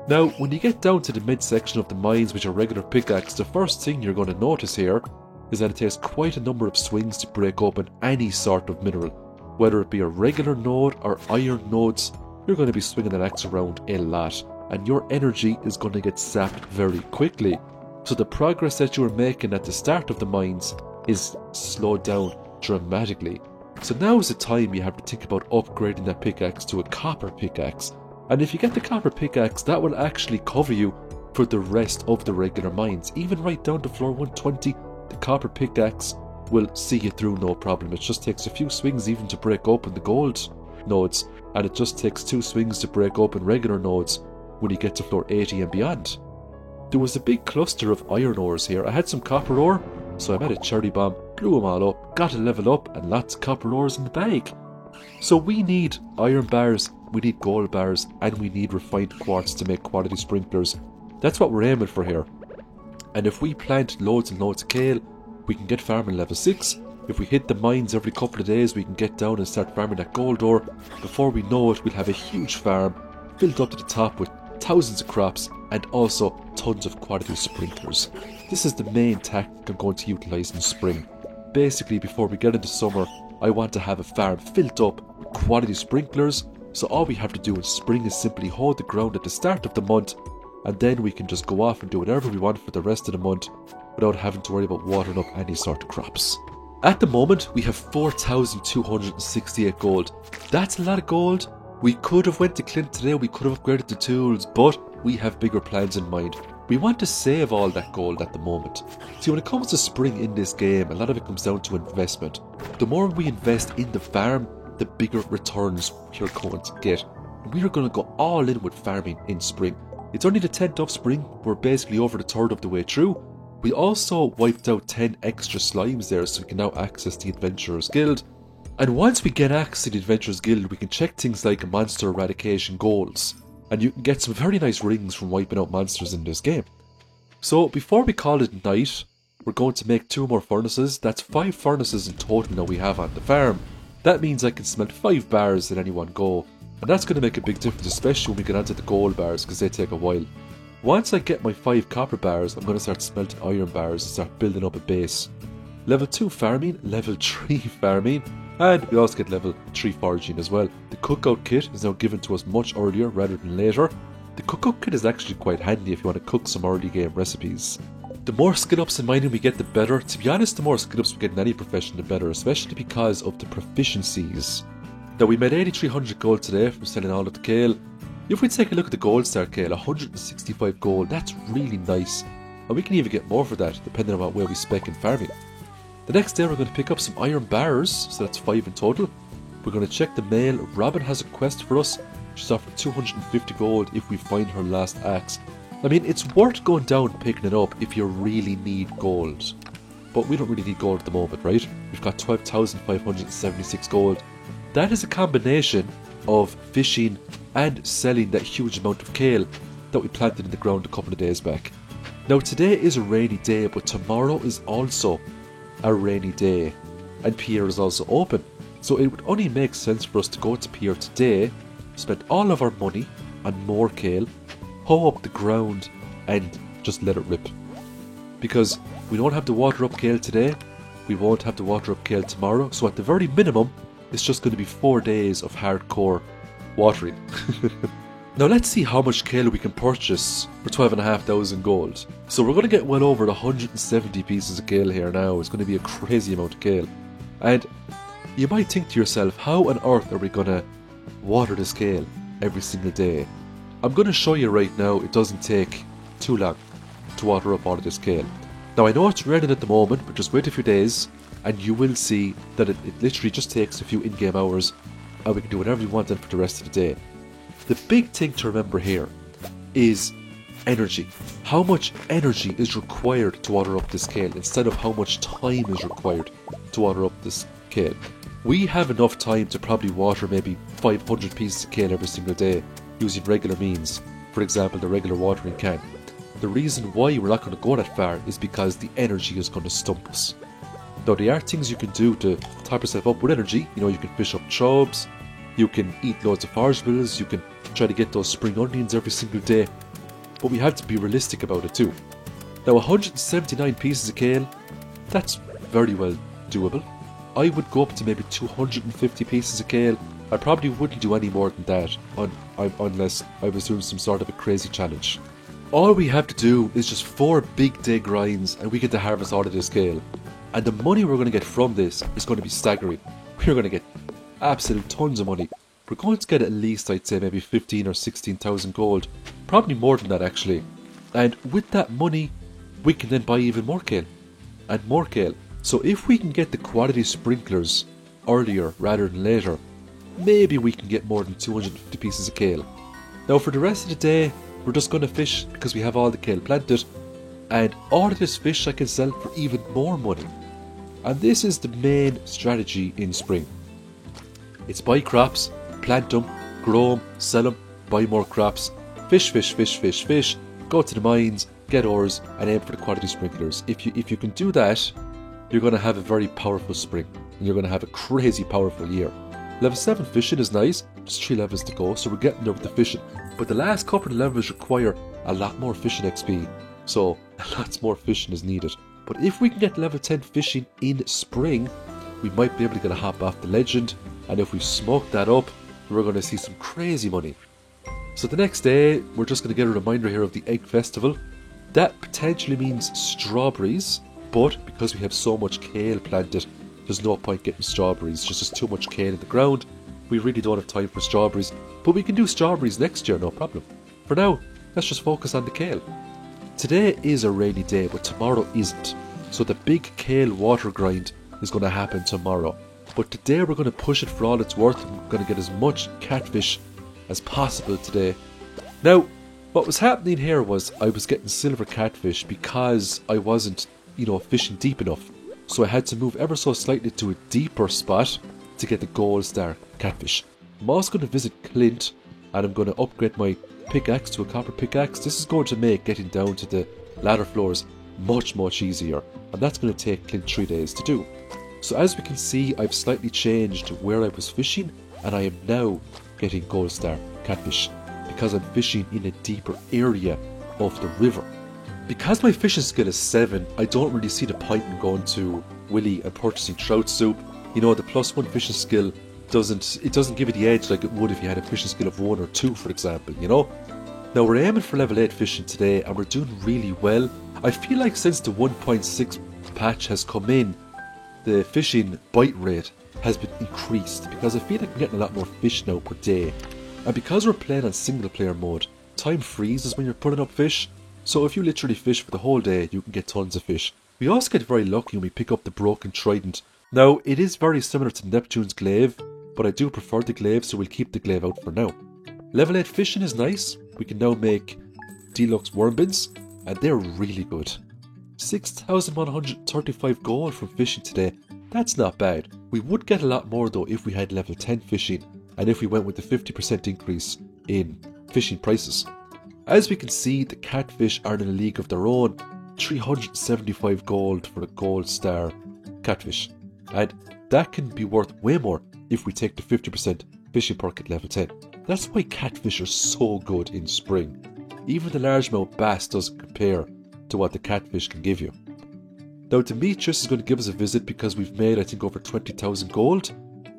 Speaker 1: Now, when you get down to the midsection of the mines with your regular pickaxe, the first thing you're going to notice here is that it takes quite a number of swings to break open any sort of mineral. Whether it be a regular node or iron nodes, you're going to be swinging that axe around a lot, and your energy is going to get sapped very quickly. So the progress that you were making at the start of the mines is slowed down dramatically. So now is the time you have to think about upgrading that pickaxe to a copper pickaxe. And if you get the copper pickaxe, that will actually cover you for the rest of the regular mines. Even right down to floor 120, the copper pickaxe will see you through no problem. It just takes a few swings even to break open the gold nodes, and it just takes 2 swings to break open regular nodes when you get to floor 80 and beyond. There was a big cluster of iron ores here. I had some copper ore, so I made a cherry bomb, blew them all up, got a level up, and lots of copper ores in the bag. So we need iron bars, we need gold bars, and we need refined quartz to make quality sprinklers. That's what we're aiming for here. And if we plant loads and loads of kale, we can get farming level 6. If we hit the mines every couple of days, we can get down and start farming that gold ore. Before we know it, we'll have a huge farm filled up to the top with thousands of crops and also tons of quality sprinklers. This is the main tactic I'm going to utilise in spring. Basically, before we get into summer, I want to have a farm filled up with quality sprinklers, so all we have to do in spring is simply hold the ground at the start of the month, and then we can just go off and do whatever we want for the rest of the month without having to worry about watering up any sort of crops. At the moment, we have 4,268 gold. That's a lot of gold. We could have went to Clint today, we could have upgraded the tools, but we have bigger plans in mind. We want to save all that gold at the moment. See, when it comes to spring in this game, a lot of it comes down to investment. The more we invest in the farm, the bigger returns we're going to get. We are going to go all in with farming in spring. It's only the 10th of spring, we're basically over the 3rd of the way through. We also wiped out 10 extra slimes there, so we can now access the Adventurers Guild. And once we get access to the Adventurers Guild, we can check things like monster eradication goals. And you can get some very nice rings from wiping out monsters in this game. So before we call it night, we're going to make 2 more furnaces. That's 5 furnaces in total now we have on the farm. That means I can smelt 5 bars at any one go. And that's going to make a big difference, especially when we get onto the gold bars, because they take a while. Once I get my 5 copper bars, I'm going to start smelting iron bars and start building up a base. Level 2 farming, level 3 farming, and we also get level 3 foraging as well. The cookout kit is now given to us much earlier rather than later. The cookout kit is actually quite handy if you want to cook some early game recipes. The more skill ups in mining we get, the better. To be honest, the more skill ups we get in any profession, the better, especially because of the proficiencies. Now, we made 8,300 gold today from selling all of the kale. If we take a look at the gold star kale, 165 gold, that's really nice. And we can even get more for that, depending on where we spec in farming. The next day we're going to pick up some iron bars, so that's 5 in total. We're going to check the mail. Robin has a quest for us. She's offered 250 gold if we find her last axe. I mean, it's worth going down and picking it up if you really need gold. But we don't really need gold at the moment, right? We've got 12,576 gold. That is a combination of fishing and selling that huge amount of kale that we planted in the ground a couple of days back. Now, today is a rainy day, but tomorrow is also a rainy day, and Pierre is also open. So it would only make sense for us to go to Pierre today, spend all of our money on more kale, hoe up the ground, and just let it rip. Because we don't have to water up kale today, we won't have to water up kale tomorrow, so at the very minimum, it's just going to be 4 days of hardcore watering. Now let's see how much kale we can purchase for 12,500 gold. So we're going to get well over 170 pieces of kale here now. It's going to be a crazy amount of kale. And you might think to yourself, how on earth are we going to water this kale every single day? I'm going to show you right now. It doesn't take too long to water up all of this kale. Now I know it's raining at the moment, but just wait a few days and you will see that it literally just takes a few in-game hours and we can do whatever we want then for the rest of the day. The big thing to remember here is energy. How much energy is required to water up this kale instead of how much time is required to water up this kale. We have enough time to probably water maybe 500 pieces of kale every single day using regular means, for example the regular watering can. The reason why we're not going to go that far is because the energy is going to stump us. Now there are things you can do to top yourself up with energy. You know, you can fish up chubs, you can eat loads of forageables, you can try to get those spring onions every single day, but we have to be realistic about it too. Now 179 pieces of kale, That's very well doable. I would go up to maybe 250 pieces of kale. I probably wouldn't do any more than that unless I was doing some sort of a crazy challenge. All we have to do is just 4 big day grinds and we get to harvest all of this kale. And the money we're going to get from this is going to be staggering. We're going to get absolute tons of money. We're going to get at least, I'd say, maybe 15 or 16,000 gold. Probably more than that actually. And with that money, we can then buy even more kale. And more kale. So if we can get the quality sprinklers earlier rather than later, maybe we can get more than 250 pieces of kale. Now for the rest of the day, we're just going to fish because we have all the kale planted. And all of this fish I can sell for even more money. And this is the main strategy in spring. It's buy crops, plant them, grow them, sell them, buy more crops, fish, go to the mines, get ores, and aim for the quality sprinklers. If you can do that, you're going to have a very powerful spring, and you're going to have a crazy powerful year. Level 7 fishing is nice, there's 3 levels to go, so we're getting there with the fishing. But the last couple of levels require a lot more fishing XP, so lots more fishing is needed. But if we can get level 10 fishing in spring, we might be able to get a hop off the legend, and if we smoke that up, we're going to see some crazy money. So the next day, we're just going to get a reminder here of the Egg Festival. That potentially means strawberries, but because we have so much kale planted, there's no point getting strawberries, there's just too much kale in the ground. We really don't have time for strawberries, but we can do strawberries next year, no problem. For now, let's just focus on the kale. Today is a rainy day, but tomorrow isn't. So the big kale water grind is going to happen tomorrow. But today we're going to push it for all it's worth, and we're going to get as much catfish as possible today. Now, what was happening here was I was getting silver catfish because I wasn't, fishing deep enough. So I had to move ever so slightly to a deeper spot to get the gold star catfish. I'm also going to visit Clint, and I'm going to upgrade my pickaxe to a copper pickaxe. This is going to make getting down to the ladder floors much easier, and that's going to take Clint 3 days to do. So as we can see, I've slightly changed where I was fishing, and I am now getting gold star catfish because I'm fishing in a deeper area of the river. Because my fishing skill is 7, I don't really see the point in going to Willy and purchasing trout soup. The +1 fishing skill doesn't give it the edge like it would if you had a fishing skill of 1 or 2, for example, Now we're aiming for level 8 fishing today, and we're doing really well. I feel like since the 1.6 patch has come in, the fishing bite rate has been increased because I feel like I'm getting a lot more fish now per day. And because we're playing on single player mode, time freezes when you're putting up fish. So if you literally fish for the whole day, you can get tons of fish. We also get very lucky when we pick up the broken trident. Now, it is very similar to Neptune's glaive, but I do prefer the glaive, so we'll keep the glaive out for now. Level 8 fishing is nice. We can now make deluxe worm bins, and they're really good. 6,135 gold from fishing today. That's not bad. We would get a lot more though if we had level 10 fishing, and if we went with the 50% increase in fishing prices. As we can see, the catfish are in a league of their own. 375 gold for a gold star catfish, and that can be worth way more if we take the 50% fishing perk at level 10. That's why catfish are so good in spring. Even the largemouth bass doesn't compare to what the catfish can give you. Now Demetrius is going to give us a visit because we've made, I think, over 20,000 gold.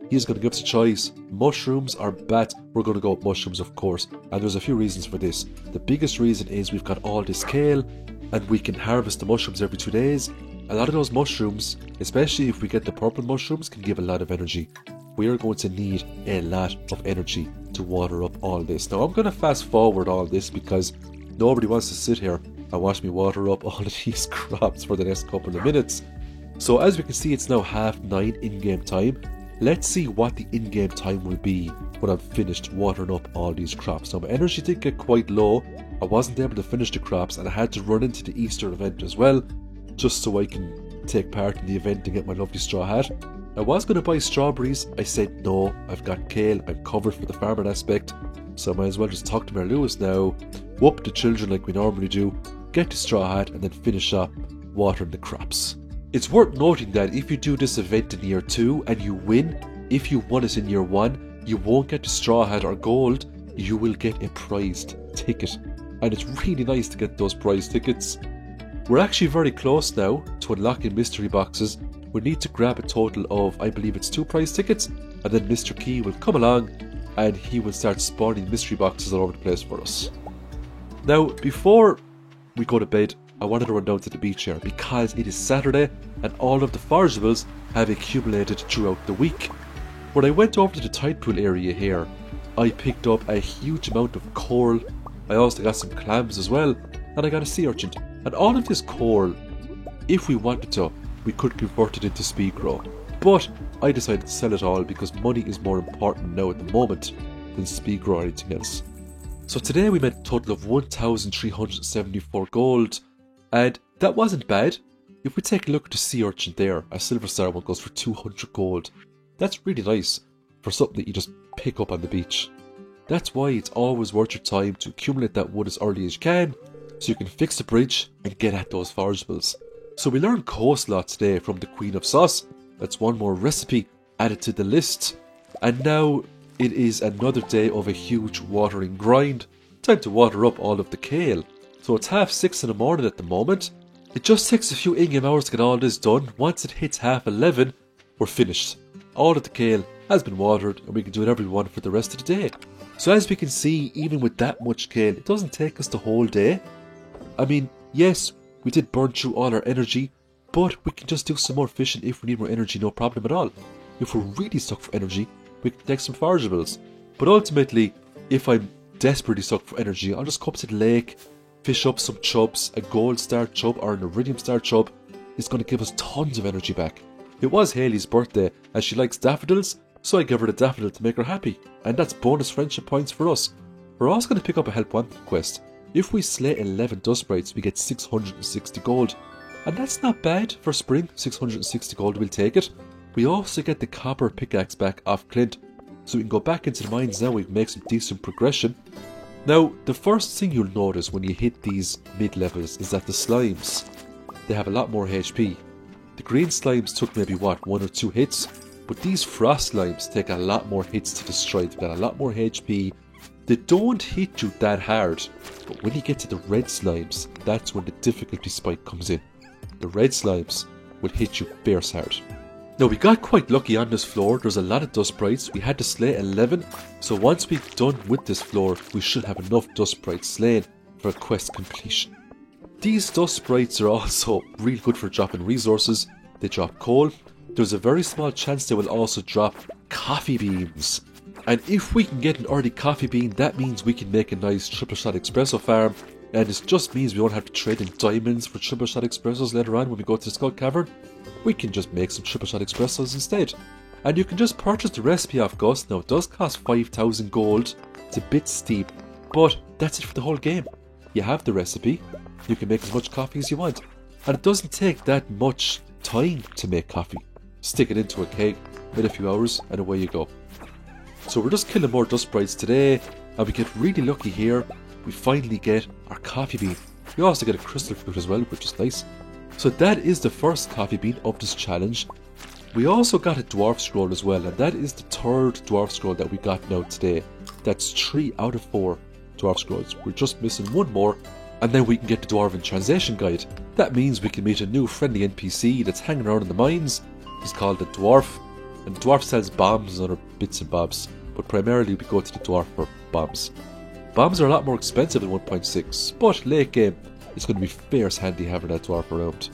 Speaker 1: He's going to give us a choice, mushrooms or bats. We're going to go with mushrooms, of course, and there's a few reasons for this. The biggest reason is we've got all this kale, and we can harvest the mushrooms every 2 days. A lot of those mushrooms, especially if we get the purple mushrooms, can give a lot of energy. We are going to need a lot of energy to water up all this. Now I'm going to fast forward all this because nobody wants to sit here and watch me water up all of these crops for the next couple of minutes. So as we can see, it's now 9:30 in-game time. Let's see what the in-game time will be when I'm finished watering up all these crops. Now my energy did get quite low. I wasn't able to finish the crops, and I had to run into the Easter event as well, just so I can take part in the event and get my lovely straw hat. I was going to buy strawberries. I said no, I've got kale, I'm covered for the farming aspect, so I might as well just talk to Mary Lewis now, whoop the children like we normally do, get the straw hat, and then finish up watering the crops. It's worth noting that if you do this event in year 2 and you win, if you won it in year 1, you won't get the straw hat or gold, you will get a prized ticket. And it's really nice to get those prize tickets. We're actually very close now to unlocking mystery boxes. We need to grab a total of, I believe it's 2 prize tickets, and then Mr. Key will come along and he will start spawning mystery boxes all over the place for us. Now, before we go to bed, I wanted to run down to the beach here because it is Saturday and all of the forageables have accumulated throughout the week. When I went over to the tide pool area here, I picked up a huge amount of coral. I also got some clams as well, and I got a sea urchin. And all of this coral, if we wanted to, we could convert it into speed grow. But I decided to sell it all because money is more important now at the moment than speed grow or anything else. So today we made a total of 1,374 gold, and that wasn't bad. If we take a look at the sea urchin there, a silver star one goes for 200 gold. That's really nice for something that you just pick up on the beach. That's why it's always worth your time to accumulate that wood as early as you can, so you can fix the bridge and get at those forageables. So we learned coleslaw today from the Queen of Sauce. That's one more recipe added to the list. And now it is another day of a huge watering grind. Time to water up all of the kale. So it's 6:30 in the morning at the moment. It just takes a few in-game hours to get all this done. Once it hits 11:30, we're finished. All of the kale has been watered and we can do whatever we want for the rest of the day. So as we can see, even with that much kale, it doesn't take us the whole day. I mean, yes, we did burn through all our energy, but we can just do some more fishing if we need more energy, no problem at all. If we're really stuck for energy, we can take some forageables. But ultimately, if I'm desperately stuck for energy, I'll just come to the lake, fish up some chubs. A gold star chub or an iridium star chub is going to give us tons of energy back. It was Hayley's birthday, and she likes daffodils, so I gave her the daffodil to make her happy, and that's bonus friendship points for us. We're also going to pick up a help wanted quest. If we slay 11 dust sprites, we get 660 gold, and that's not bad for spring. 660 gold, we'll take it. We also get the copper pickaxe back off Clint, so we can go back into the mines now. We can make some decent progression. Now, the first thing you'll notice when you hit these mid-levels is that the slimes, they have a lot more HP. The green slimes took maybe, 1 or 2 hits, but these frost slimes take a lot more hits to destroy. They've got a lot more HP. They don't hit you that hard, but when you get to the red slimes, that's when the difficulty spike comes in. The red slimes will hit you fierce hard. Now, we got quite lucky on this floor. There's a lot of dust sprites. We had to slay 11, so once we're done with this floor, we should have enough dust sprites slain for a quest completion. These dust sprites are also really good for dropping resources. They drop coal. There's a very small chance they will also drop coffee beans. And if we can get an early coffee bean, that means we can make a nice triple shot espresso farm. And it just means we won't have to trade in diamonds for triple shot espressos later on when we go to the Skull Cavern. We can just make some triple shot espressos instead. And you can just purchase the recipe off Gus. Now, it does cost 5,000 gold. It's a bit steep, but that's it for the whole game. You have the recipe. You can make as much coffee as you want. And it doesn't take that much time to make coffee. Stick it into a keg, wait a few hours, and away you go. So we're just killing more dust sprites today, and we get really lucky here. We finally get our coffee bean. We also get a crystal fruit as well, which is nice. So that is the first coffee bean of this challenge. We also got a dwarf scroll as well, and that is the 3rd dwarf scroll that we got now today. That's 3 out of 4 dwarf scrolls. We're just missing 1 more, and then we can get the Dwarven Translation Guide. That means we can meet a new friendly NPC that's hanging around in the mines. He's called the Dwarf, and the Dwarf sells bombs and other bits and bobs, but primarily we go to the Dwarf for bombs. Bombs are a lot more expensive than 1.6, but late game, it's going to be fierce handy having that Dwarf around.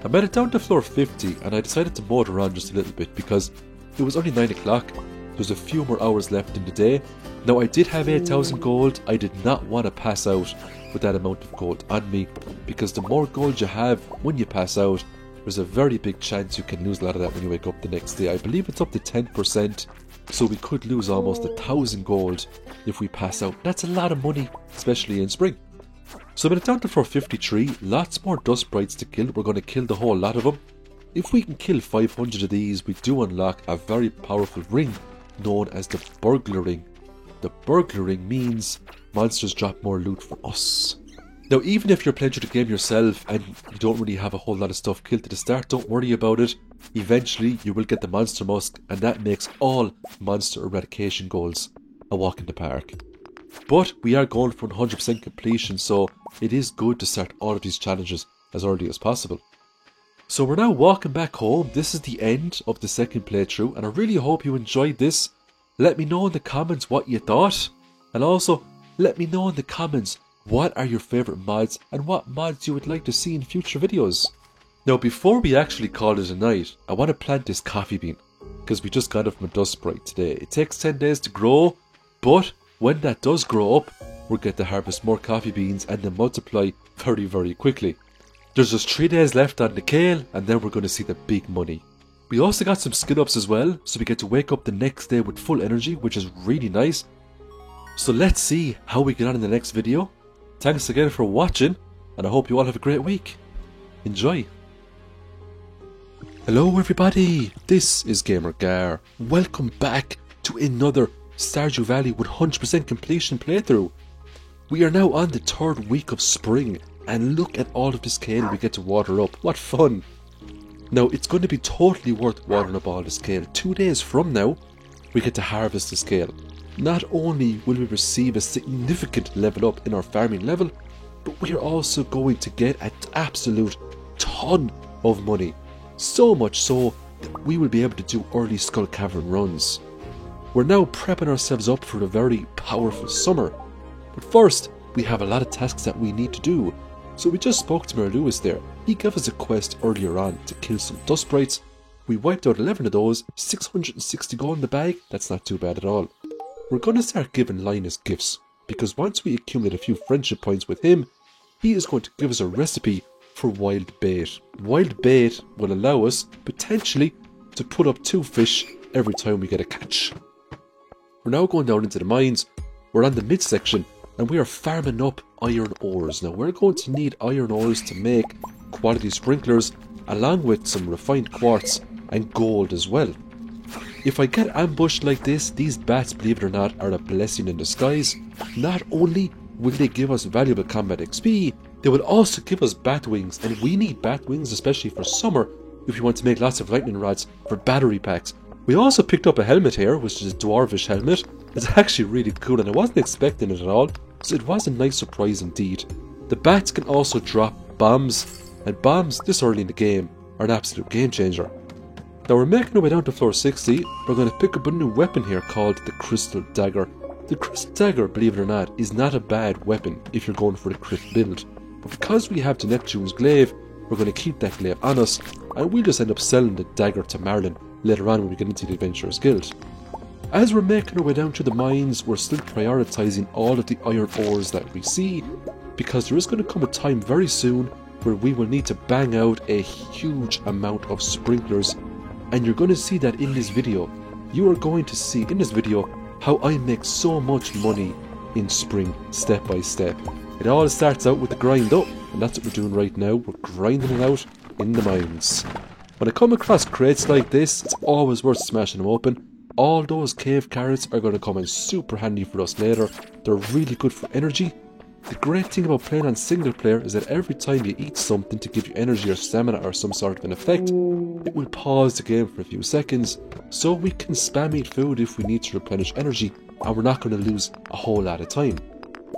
Speaker 1: I made it down to floor 50, and I decided to motor on just a little bit because it was only 9 o'clock. There's a few more hours left in the day. Now, I did have 8,000 gold. I did not want to pass out with that amount of gold on me, because the more gold you have when you pass out, there's a very big chance you can lose a lot of that when you wake up the next day. I believe it's up to 10%, so we could lose almost 1,000 gold if we pass out. That's a lot of money, especially in spring. So when it's down to 453, lots more dust sprites to kill. We're going to kill the whole lot of them. If we can kill 500 of these, we do unlock a very powerful ring known as the Burglar Ring. The Burglar Ring means monsters drop more loot for us. Now, even if you're playing through the game yourself and you don't really have a whole lot of stuff killed at the start, don't worry about it. Eventually, you will get the Monster Musk, and that makes all monster eradication goals a walk in the park. But we are going for 100% completion, so it is good to start all of these challenges as early as possible. So we're now walking back home. This is the end of the second playthrough, and I really hope you enjoyed this. Let me know in the comments what you thought, and also let me know in the comments what are your favourite mods and what mods you would like to see in future videos. Now before we actually call it a night, I want to plant this coffee bean, because we just got it from a dust sprite today. It takes 10 days to grow, but when that does grow up, we'll get to harvest more coffee beans and then multiply very, very quickly. There's just 3 days left on the kale, and then we're going to see the big money. We also got some skill ups as well, so we get to wake up the next day with full energy, which is really nice. So let's see how we get on in the next video. Thanks again for watching, and I hope you all have a great week. Enjoy! Hello everybody, this is GamerGar. Welcome back to another Stardew Valley 100% completion playthrough. We are now on the 3rd week of spring, and look at all of this kale we get to water up. What fun! Now it's going to be totally worth watering up all this kale. 2 days from now, we get to harvest this kale. Not only will we receive a significant level up in our farming level, but we are also going to get an absolute ton of money. So much so that we will be able to do early Skull Cavern runs. We're now prepping ourselves up for a very powerful summer. But first, we have a lot of tasks that we need to do. So we just spoke to Mayor Lewis there. He gave us a quest earlier on to kill some dust sprites. We wiped out 11 of those, 660 gold in the bag. That's not too bad at all. We're going to start giving Linus gifts, because once we accumulate a few friendship points with him, he is going to give us a recipe for wild bait. Wild bait will allow us, potentially, to put up 2 fish every time we get a catch. We're now going down into the mines. We're on the midsection, and we are farming up iron ores. Now we're going to need iron ores to make quality sprinklers, along with some refined quartz and gold as well. If I get ambushed like this, these bats, believe it or not, are a blessing in disguise. Not only will they give us valuable combat XP, they will also give us bat wings, and we need bat wings, especially for summer, if you want to make lots of lightning rods for battery packs. We also picked up a helmet here, which is a dwarvish helmet. It's actually really cool, and I wasn't expecting it at all, so it was a nice surprise indeed. The bats can also drop bombs, and bombs this early in the game are an absolute game changer. Now we're making our way down to floor 60. We're going to pick up a new weapon here called the Crystal Dagger. The Crystal Dagger, believe it or not, is not a bad weapon if you're going for the crit build. But because we have the Neptune's Glaive, we're going to keep that glaive on us, and we'll just end up selling the dagger to Marlin later on when we get into the Adventurers Guild. As we're making our way down to the mines, we're still prioritising all of the iron ores that we see, because there is going to come a time very soon where we will need to bang out a huge amount of sprinklers, and you're going to see that in this video. You are going to see in this video how I make so much money in spring, step by step. It all starts out with the grind up, and that's what we're doing right now. We're grinding it out in the mines. When I come across crates like this, it's always worth smashing them open. All those cave carrots are going to come in super handy for us later. They're really good for energy. The great thing about playing on single player is that every time you eat something to give you energy or stamina or some sort of an effect, it will pause the game for a few seconds, so we can spam eat food if we need to replenish energy, and we're not going to lose a whole lot of time.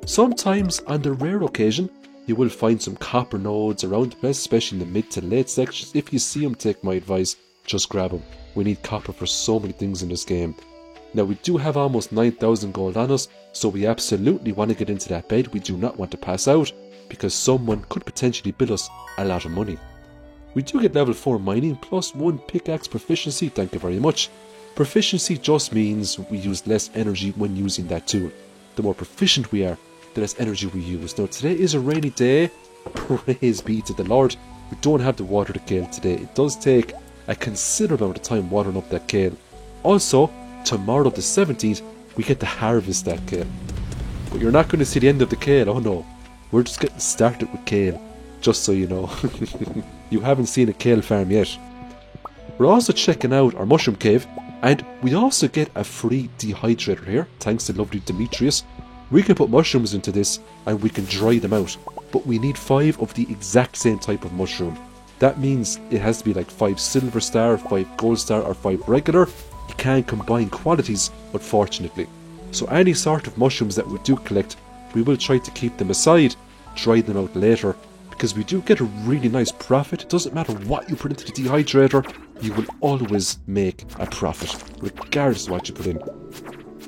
Speaker 1: Sometimes, on the rare occasion, you will find some copper nodes around the place, especially in the mid to late sections. If you see them, take my advice, just grab them. We need copper for so many things in this game. Now we do have almost 9,000 gold on us, so we absolutely want to get into that bed. We do not want to pass out, because someone could potentially bill us a lot of money. We do get level 4 mining plus 1 pickaxe proficiency, thank you very much. Proficiency just means we use less energy when using that tool. The more proficient we are, the less energy we use. Now today is a rainy day, praise be to the Lord. We don't have to water the kale today. It does take a considerable amount of time watering up that kale. Also, tomorrow the 17th, we get to harvest that kale. But you're not going to see the end of the kale, oh no. We're just getting started with kale, just so you know. You haven't seen a kale farm yet. We're also checking out our mushroom cave, and we also get a free dehydrator here, thanks to lovely Demetrius. We can put mushrooms into this, and we can dry them out. But we need 5 of the exact same type of mushroom. That means it has to be like 5 silver star, 5 gold star, or 5 regular. You can't combine qualities, unfortunately. So any sort of mushrooms that we do collect, we will try to keep them aside, dry them out later, because we do get a really nice profit. It doesn't matter what you put into the dehydrator, you will always make a profit, regardless of what you put in.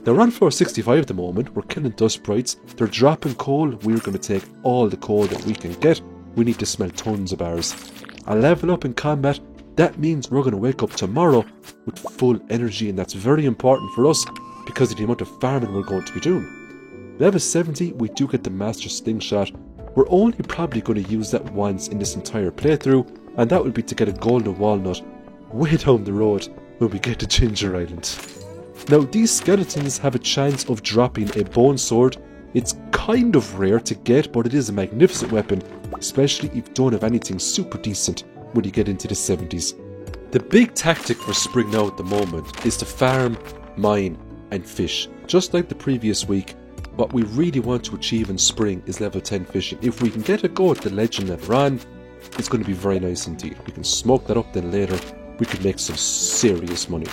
Speaker 1: Now we're on floor 65 at the moment, we're killing dust sprites, they're dropping coal, we're going to take all the coal that we can get. We need to smelt tons of bars. A level up in combat, that means we're going to wake up tomorrow with full energy, and that's very important for us because of the amount of farming we're going to be doing. Level 70, we do get the Master Slingshot. We're only probably going to use that once in this entire playthrough, and that will be to get a golden walnut way down the road when we get to Ginger Island. Now these skeletons have a chance of dropping a bone sword. It's kind of rare to get, but it is a magnificent weapon, especially if you don't have anything super decent when you get into the 70s. The big tactic for spring now at the moment is to farm, mine and fish. Just like the previous week, what we really want to achieve in spring is level 10 fishing. If we can get a go at the legend later on, it's going to be very nice indeed. We can smoke that up, then later we could make some serious money.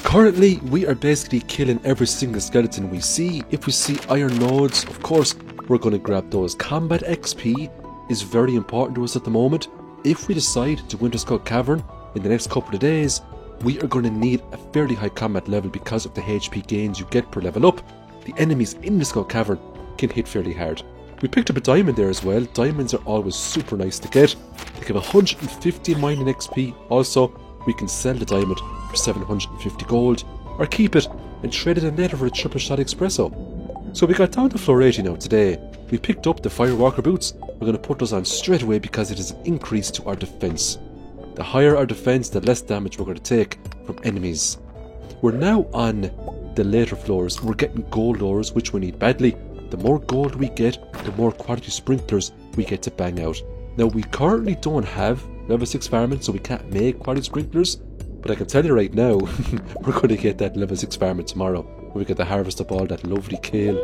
Speaker 1: Currently, we are basically killing every single skeleton we see. If we see iron nodes, of course, we're going to grab those. Combat XP is very important to us at the moment. If we decide to go into Skull Cavern in the next couple of days, we are going to need a fairly high combat level because of the HP gains you get per level up. The enemies in the Skull Cavern can hit fairly hard. We picked up a diamond there as well. Diamonds are always super nice to get. They give 150 mining XP. Also, we can sell the diamond for 750 gold, or keep it and trade it in later for a triple shot espresso. So we got down to floor 80 now today. We picked up the Firewalker boots. We're going to put those on straight away because it is an increase to our defense. The higher our defense, the less damage we're going to take from enemies. We're now on the later floors. We're getting gold ores, which we need badly. The more gold we get, the more quality sprinklers we get to bang out. Now we currently don't have level 6 farming, so we can't make quality sprinklers, but I can tell you right now, we're going to get that level 6 farming tomorrow when we get to harvest up all that lovely kale.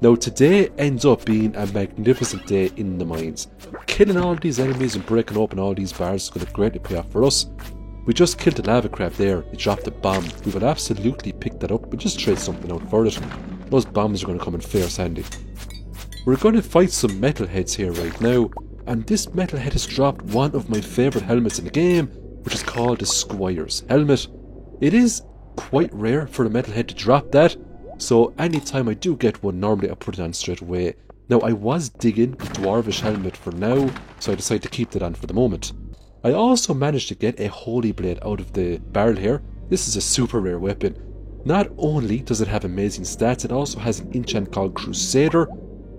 Speaker 1: Now today ends up being a magnificent day in the mines. Killing all these enemies and breaking open all these bars is going to greatly pay off for us. We just killed the lava crab there, it dropped a bomb. We will absolutely pick that up, but just trade something out for it. Those bombs are going to come in fierce handy. We're going to fight some metalheads here right now, and this metalhead has dropped one of my favourite helmets in the game, which is called the Squire's helmet. It is quite rare for a metalhead to drop that, so anytime I do get one, normally I put it on straight away. Now I was digging the Dwarvish helmet for now, so I decided to keep that on for the moment. I also managed to get a Holy Blade out of the barrel here. This is a super rare weapon. Not only does it have amazing stats, it also has an enchant called Crusader.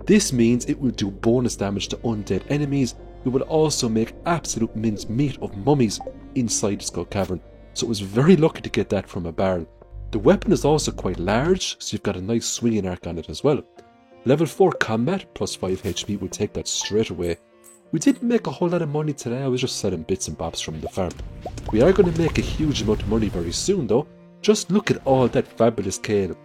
Speaker 1: This means it will do bonus damage to undead enemies. It will also make absolute mincemeat of mummies inside the Skull Cavern. So it was very lucky to get that from a barrel. The weapon is also quite large, so you've got a nice swinging arc on it as well. Level 4 combat plus 5 HP will take that straight away. We didn't make a whole lot of money today, I was just selling bits and bobs from the farm. We are going to make a huge amount of money very soon though. Just look at all that fabulous kale,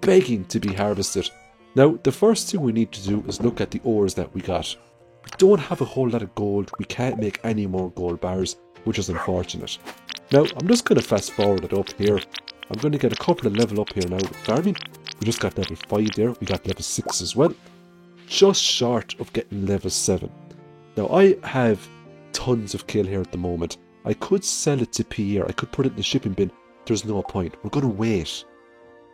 Speaker 1: begging to be harvested. Now, the first thing we need to do is look at the ores that we got. We don't have a whole lot of gold, we can't make any more gold bars, which is unfortunate. Now, I'm just going to fast forward it up here. I'm going to get a couple of level up here now with farming. We just got level 5 there, we got level 6 as well. Just short of getting level 7. Now, I have tons of kale here at the moment. I could sell it to Pierre, I could put it in the shipping bin. There's no point. We're going to wait.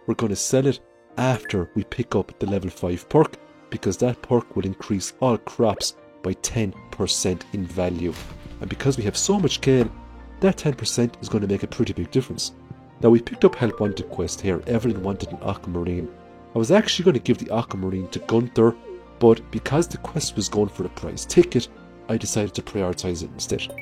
Speaker 1: We're going to sell it after we pick up the level 5 perk, because that perk will increase all crops by 10% in value. And because we have so much kale, that 10% is going to make a pretty big difference. Now we picked up Help Wanted quest here. Evelyn wanted an Aquamarine. I was actually going to give the Aquamarine to Gunther, but because the quest was going for the prize ticket, I decided to prioritise it instead.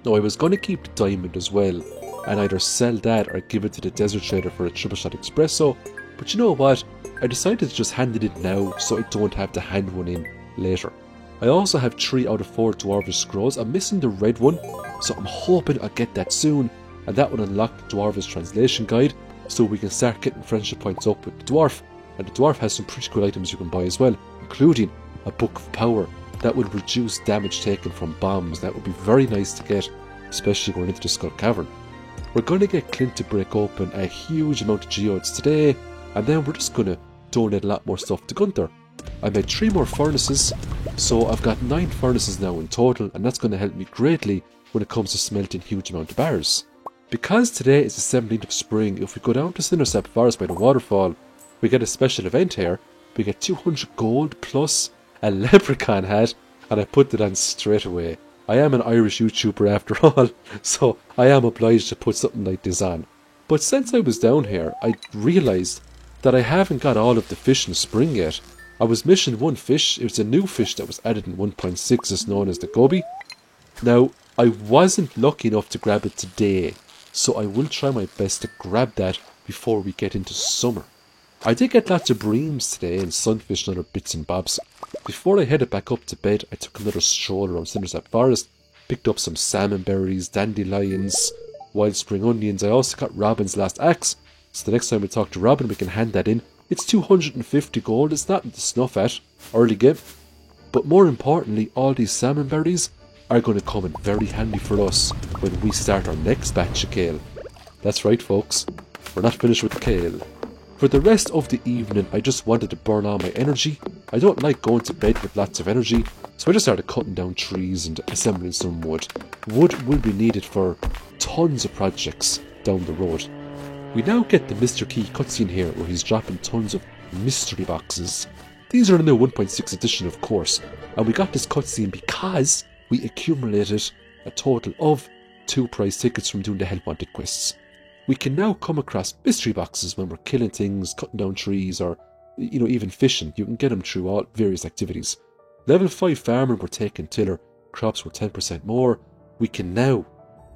Speaker 1: Now I was going to keep the diamond as well, and either sell that or give it to the desert trader for a triple shot espresso, but you know what, I decided to just hand it in now so I don't have to hand one in later. I also have 3 out of 4 Dwarvish scrolls. I'm missing the red one, so I'm hoping I'll get that soon, and that will unlock the Dwarvish translation guide, so we can start getting friendship points up with the dwarf. And the dwarf has some pretty cool items you can buy as well, including a Book of Power that would reduce damage taken from bombs. That would be very nice to get, especially going into the Skull Cavern. We're going to get Clint to break open a huge amount of geodes today, and then we're just going to donate a lot more stuff to Gunther. I made 3 more furnaces, so I've got 9 furnaces now in total, and that's going to help me greatly when it comes to smelting huge amount of bars. Because today is the 17th of spring, if we go down to Cindersap Forest by the waterfall, we get a special event here. We get 200 gold plus a leprechaun hat, and I put it on straight away. I am an Irish YouTuber after all, so I am obliged to put something like this on. But since I was down here, I realised that I haven't got all of the fish in spring yet. I was missing one fish. It was a new fish that was added in 1.6, it's known as the goby. Now, I wasn't lucky enough to grab it today, so I will try my best to grab that before we get into summer. I did get lots of breams today and sunfish and other bits and bobs. Before I headed back up to bed, I took another stroll around Cindersap Forest, picked up some salmon berries, dandelions, wild spring onions. I also got Robin's last axe, so the next time we talk to Robin we can hand that in. It's 250 gold, it's not to snuff at, early game. But more importantly, all these salmon berries are going to come in very handy for us when we start our next batch of kale. That's right folks, we're not finished with the kale. For the rest of the evening, I just wanted to burn all my energy. I don't like going to bed with lots of energy, so I just started cutting down trees and assembling some wood. Wood will be needed for tons of projects down the road. We now get the Mr. Key cutscene here, where he's dropping tons of mystery boxes. These are the new 1.6 edition, of course, and we got this cutscene because we accumulated a total of 2 prize tickets from doing the Help Wanted quests. We can now come across mystery boxes when we're killing things, cutting down trees, or even fishing. You can get them through all various activities. Level 5 farming, we're taking tiller, crops were 10% more. We can now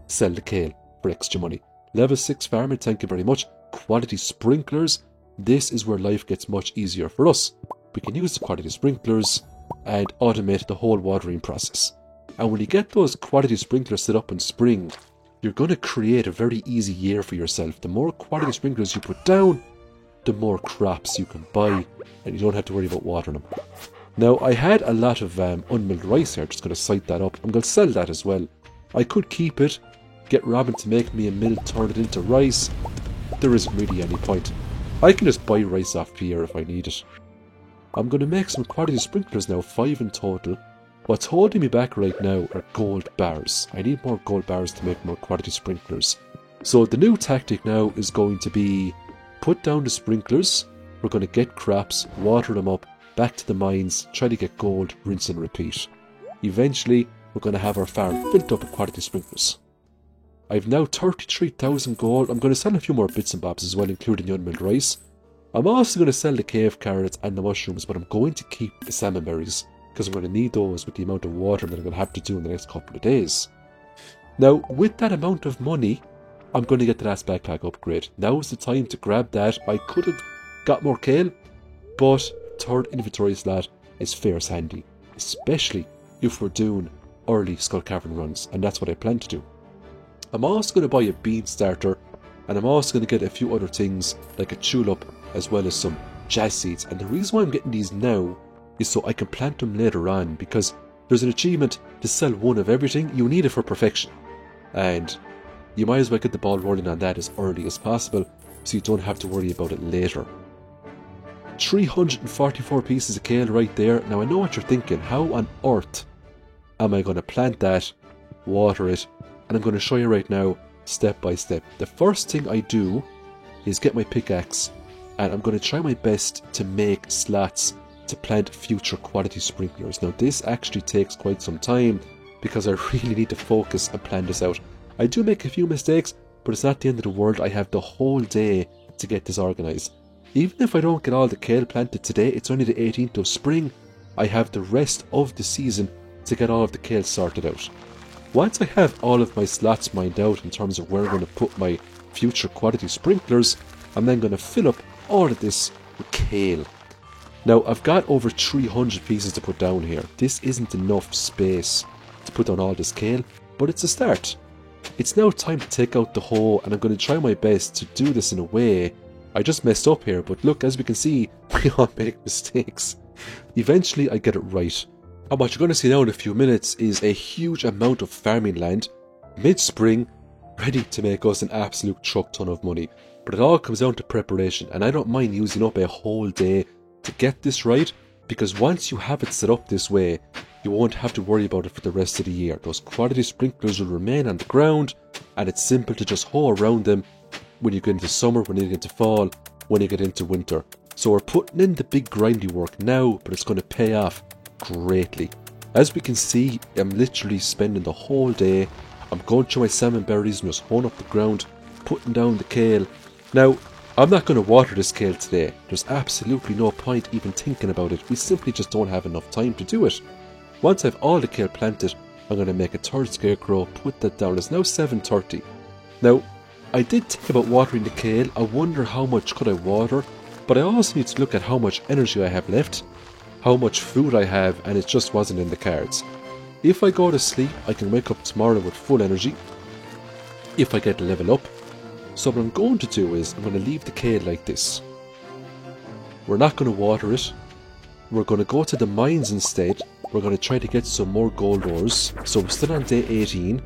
Speaker 1: sell the kale for extra money. Level 6 farming, thank you very much. Quality sprinklers, this is where life gets much easier for us. We can use the quality sprinklers and automate the whole watering process. And when you get those quality sprinklers set up in spring, you're going to create a very easy year for yourself. The more quality sprinklers you put down, the more crops you can buy, and you don't have to worry about watering them. Now, I had a lot of unmilled rice here, just going to cite that up. I'm going to sell that as well. I could keep it, get Robin to make me a mill, turn it into rice. There isn't really any point. I can just buy rice off Pierre if I need it. I'm going to make some quality sprinklers now, 5 in total. What's holding me back right now are gold bars. I need more gold bars to make more quality sprinklers. So the new tactic now is going to be put down the sprinklers. We're going to get crops, water them up, back to the mines, try to get gold, rinse and repeat. Eventually, we're going to have our farm filled up with quality sprinklers. I've now 33,000 gold. I'm going to sell a few more bits and bobs as well, including the unmilled rice. I'm also going to sell the cave carrots and the mushrooms, but I'm going to keep the salmon berries, because I'm going to need those with the amount of water that I'm going to have to do in the next couple of days. Now, with that amount of money, I'm going to get the last backpack upgrade. Now is the time to grab that. I could have got more kale, but third inventory slot is fierce handy, especially if we're doing early skull carving runs, and that's what I plan to do. I'm also going to buy a bean starter, and I'm also going to get a few other things like a tulip as well as some jazz seeds. And the reason why I'm getting these now is so I can plant them later on, because there's an achievement to sell one of everything. You need it for perfection, and you might as well get the ball rolling on that as early as possible so you don't have to worry about it later. 344 pieces of kale right there. Now I know what you're thinking, how on earth am I going to plant that, water it, and I'm going to show you right now step by step. The first thing I do is get my pickaxe, and I'm going to try my best to make slots to plant future quality sprinklers. Now this actually takes quite some time because I really need to focus and plan this out. I do make a few mistakes, but it's not the end of the world. I have the whole day to get this organised. Even if I don't get all the kale planted today, it's only the 18th of spring, I have the rest of the season to get all of the kale sorted out. Once I have all of my slots mined out in terms of where I'm going to put my future quality sprinklers, I'm then going to fill up all of this with kale. Now I've got over 300 pieces to put down here. This isn't enough space to put down all this kale, but it's a start. It's now time to take out the hoe, and I'm going to try my best to do this in a way. I just messed up here, but look, as we can see, we all make mistakes. Eventually I get it right. And what you're going to see now in a few minutes is a huge amount of farming land, mid-spring, ready to make us an absolute truck ton of money. But it all comes down to preparation, and I don't mind using up a whole day to get this right, because once you have it set up this way, you won't have to worry about it for the rest of the year. Those quality sprinklers will remain on the ground, and it's simple to just hoe around them when you get into summer, when you get into fall, when you get into winter. So we're putting in the big grindy work now, but it's going to pay off greatly. As we can see, I'm literally spending the whole day. I'm going through my salmon berries and just hoeing up the ground, putting down the kale. Now, I'm not going to water this kale today. There's absolutely no point even thinking about it. We simply just don't have enough time to do it. Once I've all the kale planted, I'm going to make a third scarecrow, put that down. It's now 7:30. Now, I did think about watering the kale. I wonder how much could I water, but I also need to look at how much energy I have left, how much food I have, and it just wasn't in the cards. If I go to sleep, I can wake up tomorrow with full energy, if I get a level up. So what I'm going to do is, I'm going to leave the kale like this. We're not going to water it. We're going to go to the mines instead. We're going to try to get some more gold ores. So we're still on day 18.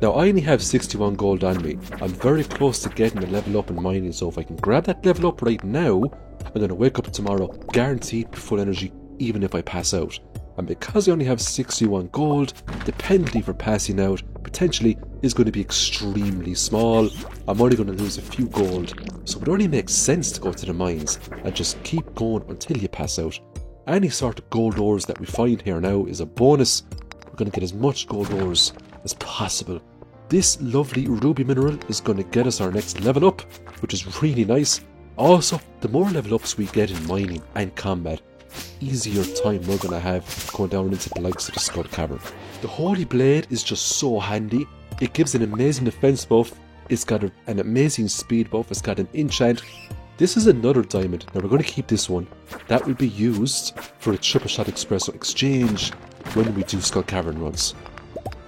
Speaker 1: Now I only have 61 gold on me. I'm very close to getting a level up in mining, so if I can grab that level up right now, I'm going to wake up tomorrow guaranteed with full energy, even if I pass out. And because I only have 61 gold, the penalty for passing out potentially is going to be extremely small. I'm only going to lose a few gold, so it only makes sense to go to the mines and just keep going until you pass out. Any sort of gold ores that we find here now is a bonus. We're going to get as much gold ores as possible. This lovely ruby mineral is going to get us our next level up, which is really nice. Also, the more level ups we get in mining and combat, the easier time we're going to have going down into the likes of the Skull Cavern. The Holy Blade is just so handy. It gives an amazing defense buff. It's got an amazing speed buff. It's got an enchant. This is another diamond. Now we're going to keep this one. That will be used for a triple shot espresso exchange when we do Skull Cavern runs.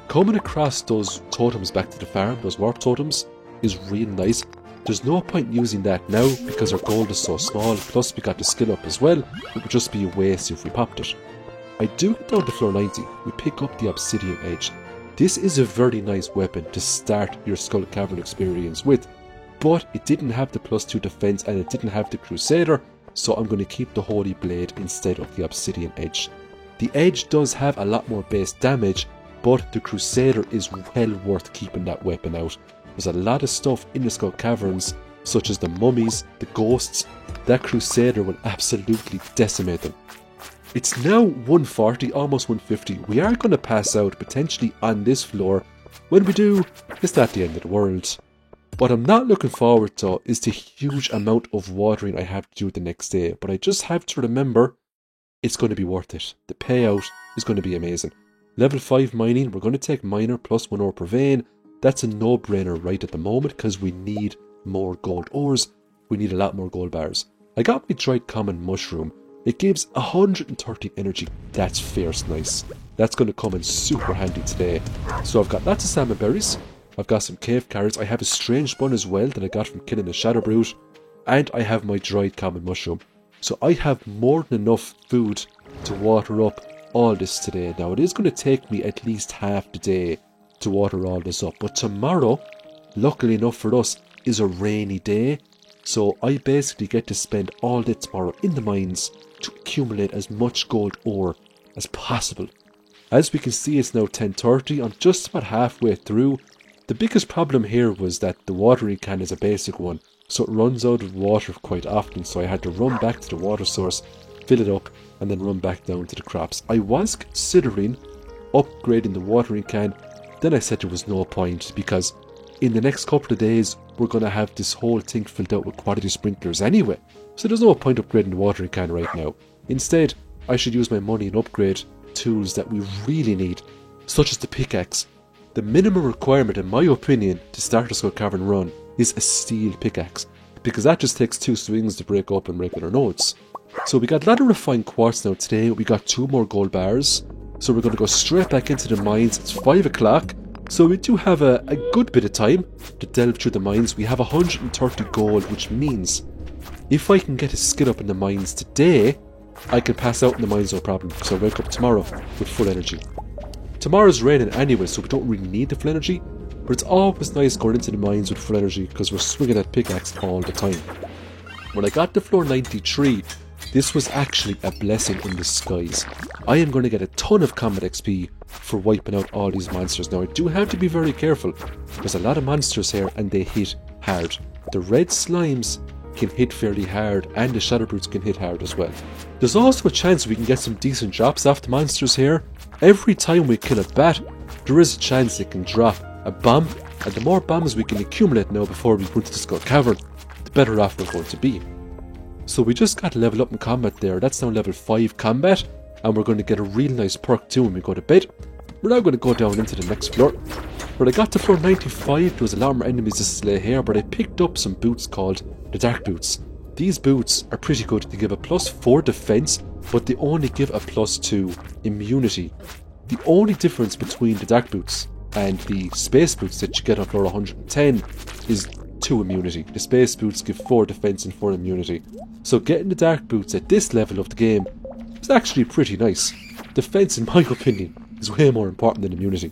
Speaker 1: Coming across those totems back to the farm, those warp totems, is really nice. There's no point using that now because our gold is so small, plus we got the skill up as well. It would just be a waste if we popped it. I do get down to floor 90, we pick up the Obsidian Edge. This is a very nice weapon to start your Skull Cavern experience with, but it didn't have the +2 defense and it didn't have the Crusader, so I'm going to keep the Holy Blade instead of the Obsidian Edge. The Edge does have a lot more base damage, but the Crusader is well worth keeping that weapon out. There's a lot of stuff in the Skull Caverns, such as the mummies, the ghosts. That Crusader will absolutely decimate them. It's now 140, almost 150. We are going to pass out potentially on this floor. When we do, it's not the end of the world. What I'm not looking forward to is the huge amount of watering I have to do the next day. But I just have to remember, it's going to be worth it. The payout is going to be amazing. Level 5 mining, we're going to take miner plus 1 ore per vein. That's a no-brainer right at the moment because we need more gold ores. We need a lot more gold bars. I got my dried common mushroom. It gives 130 energy. That's fierce nice. That's going to come in super handy today. So I've got lots of salmon berries. I've got some cave carrots. I have a strange bun as well that I got from killing a shadow brute. And I have my dried common mushroom. So I have more than enough food to water up all this today. Now it is going to take me at least half the day to water all this up. But tomorrow, luckily enough for us, is a rainy day. So I basically get to spend all day tomorrow in the mines to accumulate as much gold ore as possible. As we can see, it's now 10:30. I'm just about halfway through. The biggest problem here was that the watering can is a basic one, so it runs out of water quite often, so I had to run back to the water source, fill it up, and then run back down to the crops. I was considering upgrading the watering can, then I said there was no point, because in the next couple of days we're going to have this whole thing filled out with quality sprinklers anyway, so there's no point upgrading the watering can right now. Instead, I should use my money and upgrade tools that we really need, such as the pickaxe. The minimum requirement, in my opinion, to start a Skull Cavern run is a steel pickaxe, because that just takes 2 swings to break open regular nodes. So we got a lot of refined quartz now today. We got 2 more gold bars, so we're going to go straight back into the mines. It's 5 o'clock, so we do have a good bit of time to delve through the mines. We have 130 gold, which means if I can get a skill up in the mines today, I can pass out in the mines no problem, because I'll wake up tomorrow with full energy. Tomorrow's raining anyway, so we don't really need the full energy, but it's always nice going into the mines with full energy because we're swinging that pickaxe all the time. When I got to floor 93,
Speaker 2: This was actually a blessing in disguise. I am going to get a ton of combat XP for wiping out all these monsters. Now I do have to be very careful. There's a lot of monsters here and they hit hard. The red slimes can hit fairly hard and the shadow brutes can hit hard as well. There's also a chance we can get some decent drops off the monsters here. Every time we kill a bat, there is a chance it can drop a bomb, and the more bombs we can accumulate now before we go into the Skull Cavern, the better off we're going to be. So we just got level up in combat there. That's now level 5 combat, and we're going to get a real nice perk too when we go to bed. We're now going to go down into the next floor. When I got to floor 95, there was a lot more enemies to slay here, but I picked up some boots called the Dark Boots. These boots are pretty good. They give a +4 defense, but they only give a +2 immunity. The only difference between the Dark Boots and the Space Boots that you get on floor 110 is 2 immunity. The Space Boots give 4 defense and 4 immunity. So getting the Dark Boots at this level of the game is actually pretty nice. Defense, in my opinion, is way more important than immunity.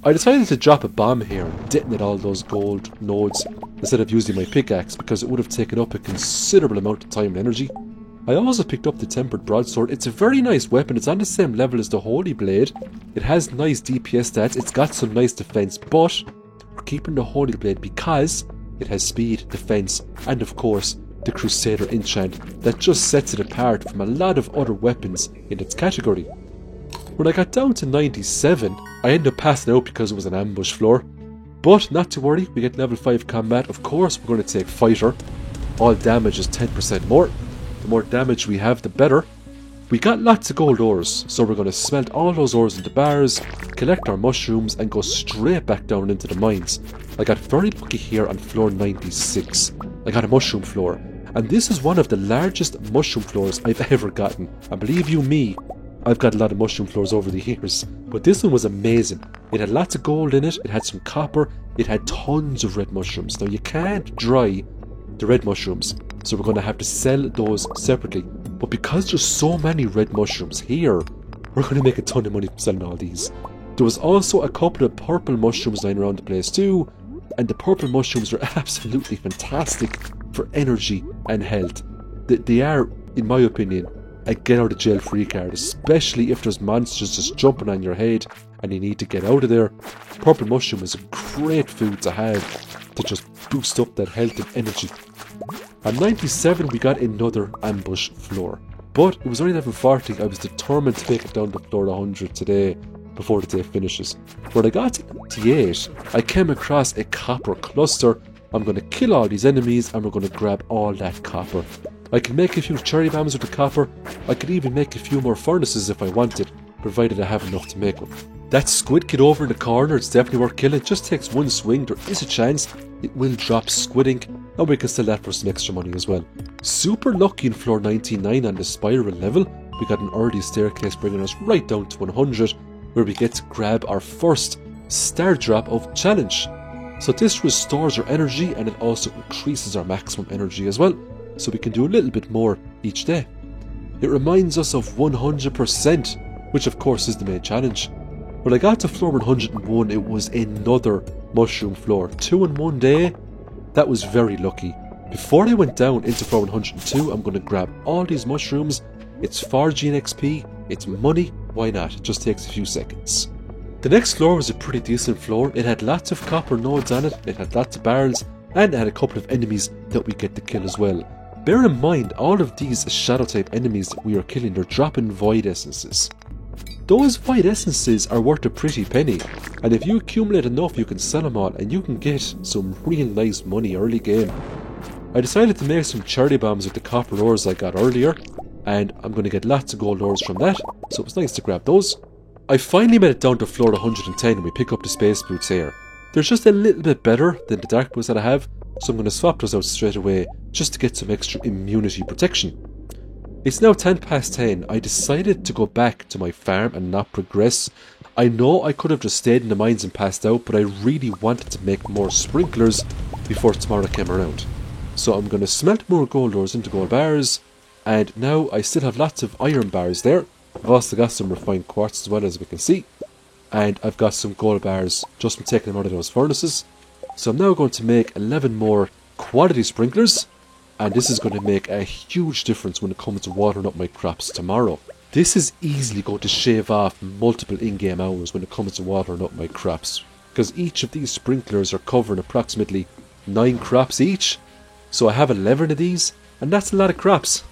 Speaker 2: I decided to drop a bomb here and detonate all those gold nodes instead of using my pickaxe because it would have taken up a considerable amount of time and energy. I also picked up the Tempered Broadsword. It's a very nice weapon. It's on the same level as the Holy Blade. It has nice DPS stats. It's got some nice defense, but we're keeping the Holy Blade because it has speed, defense, and of course the Crusader enchant that just sets it apart from a lot of other weapons in its category. When I got down to 97, I ended up passing out because it was an ambush floor. But not to worry, we get level 5 combat. Of course, we're going to take Fighter. All damage is 10% more. The more damage we have, the better. We got lots of gold ores, so we're going to smelt all those ores into bars, collect our mushrooms, and go straight back down into the mines. I got very lucky here on floor 96. I got a mushroom floor, and this is one of the largest mushroom floors I've ever gotten. And believe you me, I've got a lot of mushroom floors over the years, but this one was amazing. It had lots of gold in it, it had some copper, it had tons of red mushrooms. Now you can't dry the red mushrooms, so we're going to have to sell those separately. But because there's so many red mushrooms here, we're going to make a ton of money from selling all these. There was also a couple of purple mushrooms lying around the place too, and the purple mushrooms are absolutely fantastic for energy and health. They are, in my opinion, a get out of jail free card, especially if there's monsters just jumping on your head and you need to get out of there. Purple mushroom is a great food to have to just boost up that health and energy. At 97 we got another ambush floor, but it was only level 40. I was determined to take it down to floor 100 today before the day finishes. When I got to 98, I came across a copper cluster. I'm going to kill all these enemies and we're going to grab all that copper. I can make a few cherry bombs with the copper. I could even make a few more furnaces if I wanted, provided I have enough to make them. That squid kid over in the corner, it's definitely worth killing. It just takes one swing. There is a chance it will drop squid ink, and we can sell that for some extra money as well. Super lucky in floor 99 on the spiral level. We got an early staircase bringing us right down to 100, where we get to grab our first star drop of challenge. So this restores our energy and it also increases our maximum energy as well, so we can do a little bit more each day. It reminds us of 100%, which of course is the main challenge. When I got to floor 101, it was another mushroom floor. 2 in one day. That was very lucky. Before I went down into floor 102, I'm going to grab all these mushrooms. It's 4 GNXP, it's money, why not? It just takes a few seconds. The next floor was a pretty decent floor. It had lots of copper nodes on it, it had lots of barrels, and it had a couple of enemies that we get to kill as well. Bear in mind, all of these shadow type enemies that we are killing, they're dropping void essences. Those void essences are worth a pretty penny, and if you accumulate enough you can sell them all and you can get some real nice money early game. I decided to make some cherry bombs with the copper ores I got earlier, and I'm going to get lots of gold ores from that, so it was nice to grab those. I finally made it down to floor 110 and we pick up the space boots here. They're just a little bit better than the dark boots that I have, so I'm going to swap those out straight away just to get some extra immunity protection. It's now 10 past 10. I decided to go back to my farm and not progress. I know I could have just stayed in the mines and passed out, but I really wanted to make more sprinklers before tomorrow came around. So I'm going to smelt more gold ores into gold bars, and now I still have lots of iron bars there. I've also got some refined quartz as well, as we can see, and I've got some gold bars just from taking them out of those furnaces. So I'm now going to make 11 more quality sprinklers, and this is going to make a huge difference when it comes to watering up my crops tomorrow. This is easily going to shave off multiple in-game hours when it comes to watering up my crops, because each of these sprinklers are covering approximately 9 crops each. So I have 11 of these, and that's a lot of crops.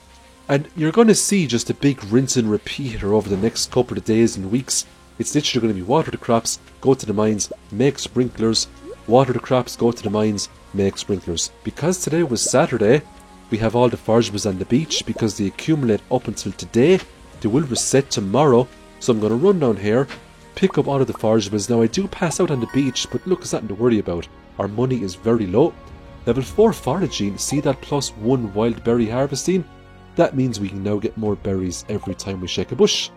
Speaker 2: And you're going to see just a big rinse and repeat here over the next couple of days and weeks. It's literally going to be water the crops, go to the mines, make sprinklers, water the crops, go to the mines, make sprinklers. Because today was Saturday, we have all the forageables on the beach because they accumulate up until today. They will reset tomorrow, so I'm going to run down here, pick up all of the forageables. Now I do pass out on the beach, but look, it's nothing to worry about. Our money is very low. Level 4 foraging, see that +1 wild berry harvesting? That means we can now get more berries every time we shake a bush.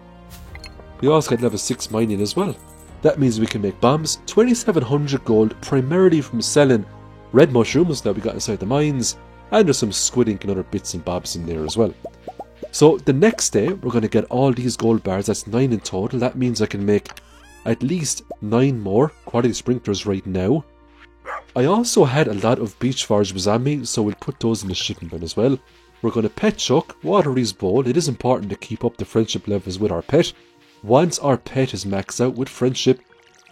Speaker 2: We also get level 6 mining as well. That means we can make bombs, 2700 gold, primarily from selling red mushrooms that we got inside the mines, and there's some squid ink and other bits and bobs in there as well. So the next day, we're going to get all these gold bars, that's 9 in total. That means I can make at least 9 more quality sprinklers right now. I also had a lot of beach forageables on me, so we'll put those in the shipping bin as well. We're going to pet Chuck, water his bowl. It is important to keep up the friendship levels with our pet. Once our pet is maxed out with friendship,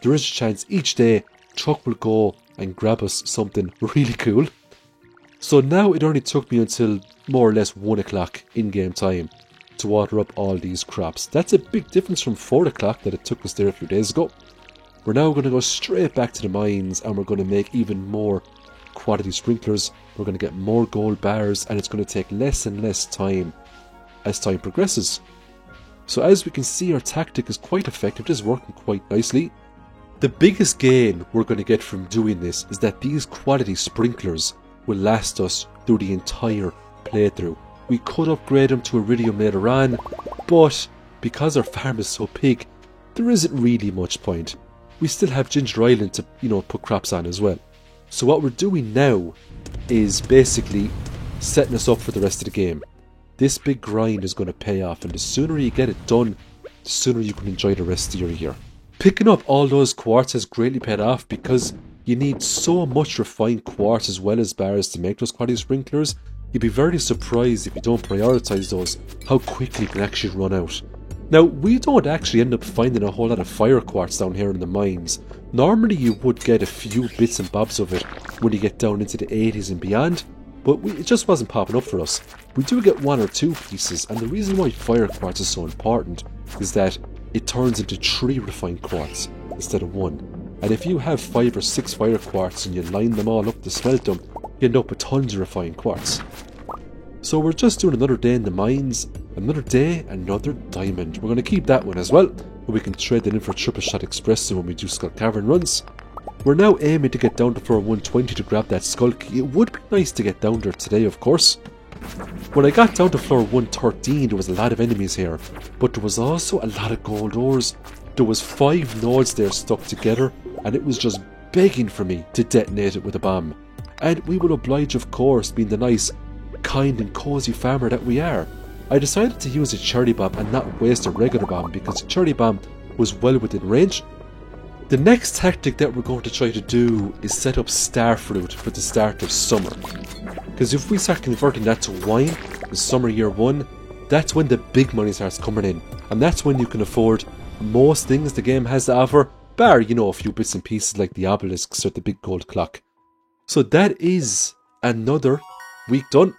Speaker 2: there is a chance each day Chuck will go and grab us something really cool. So now it only took me until more or less 1 o'clock in-game time to water up all these crops. That's a big difference from 4 o'clock that it took us there a few days ago. We're now going to go straight back to the mines and we're going to make even more quality sprinklers. We're going to get more gold bars and it's going to take less and less time as time progresses. So as we can see, our tactic is quite effective. It is working quite nicely. The biggest gain we're going to get from doing this is that these quality sprinklers will last us through the entire playthrough. We could upgrade them to iridium later on, but because our farm is so big, there isn't really much point. We still have Ginger Island to, put crops on as well. So what we're doing now is basically setting us up for the rest of the game. This big grind is going to pay off, and the sooner you get it done, the sooner you can enjoy the rest of your year. Picking up all those quartz has greatly paid off because you need so much refined quartz as well as bars to make those quality sprinklers. You'd be very surprised if you don't prioritize those, how quickly you can actually run out. Now, we don't actually end up finding a whole lot of fire quartz down here in the mines. Normally you would get a few bits and bobs of it when you get down into the 80s and beyond, but it just wasn't popping up for us. We do get 1 or 2 pieces, and the reason why fire quartz is so important is that it turns into 3 refined quartz instead of 1. And if you have 5 or 6 fire quartz and you line them all up to smelt them, you end up with tons of refined quartz. So we're just doing another day in the mines, another day, another diamond. We're going to keep that one as well, but we can trade that in for Triple Shot Express when we do Skull Cavern runs. We're now aiming to get down to floor 120 to grab that skull key. It would be nice to get down there today, of course. When I got down to floor 113, there was a lot of enemies here, but there was also a lot of gold ores. There was 5 nodes there stuck together, and it was just begging for me to detonate it with a bomb. And we will oblige, of course, being the nice, kind and cozy farmer that we are. I decided to use a cherry bomb and not waste a regular bomb because the cherry bomb was well within range. The next tactic that we're going to try to do is set up Starfruit for the start of summer. Because if we start converting that to wine in summer year 1, that's when the big money starts coming in. And that's when you can afford most things the game has to offer, bar, a few bits and pieces like the obelisks or the big gold clock. So that is another week done.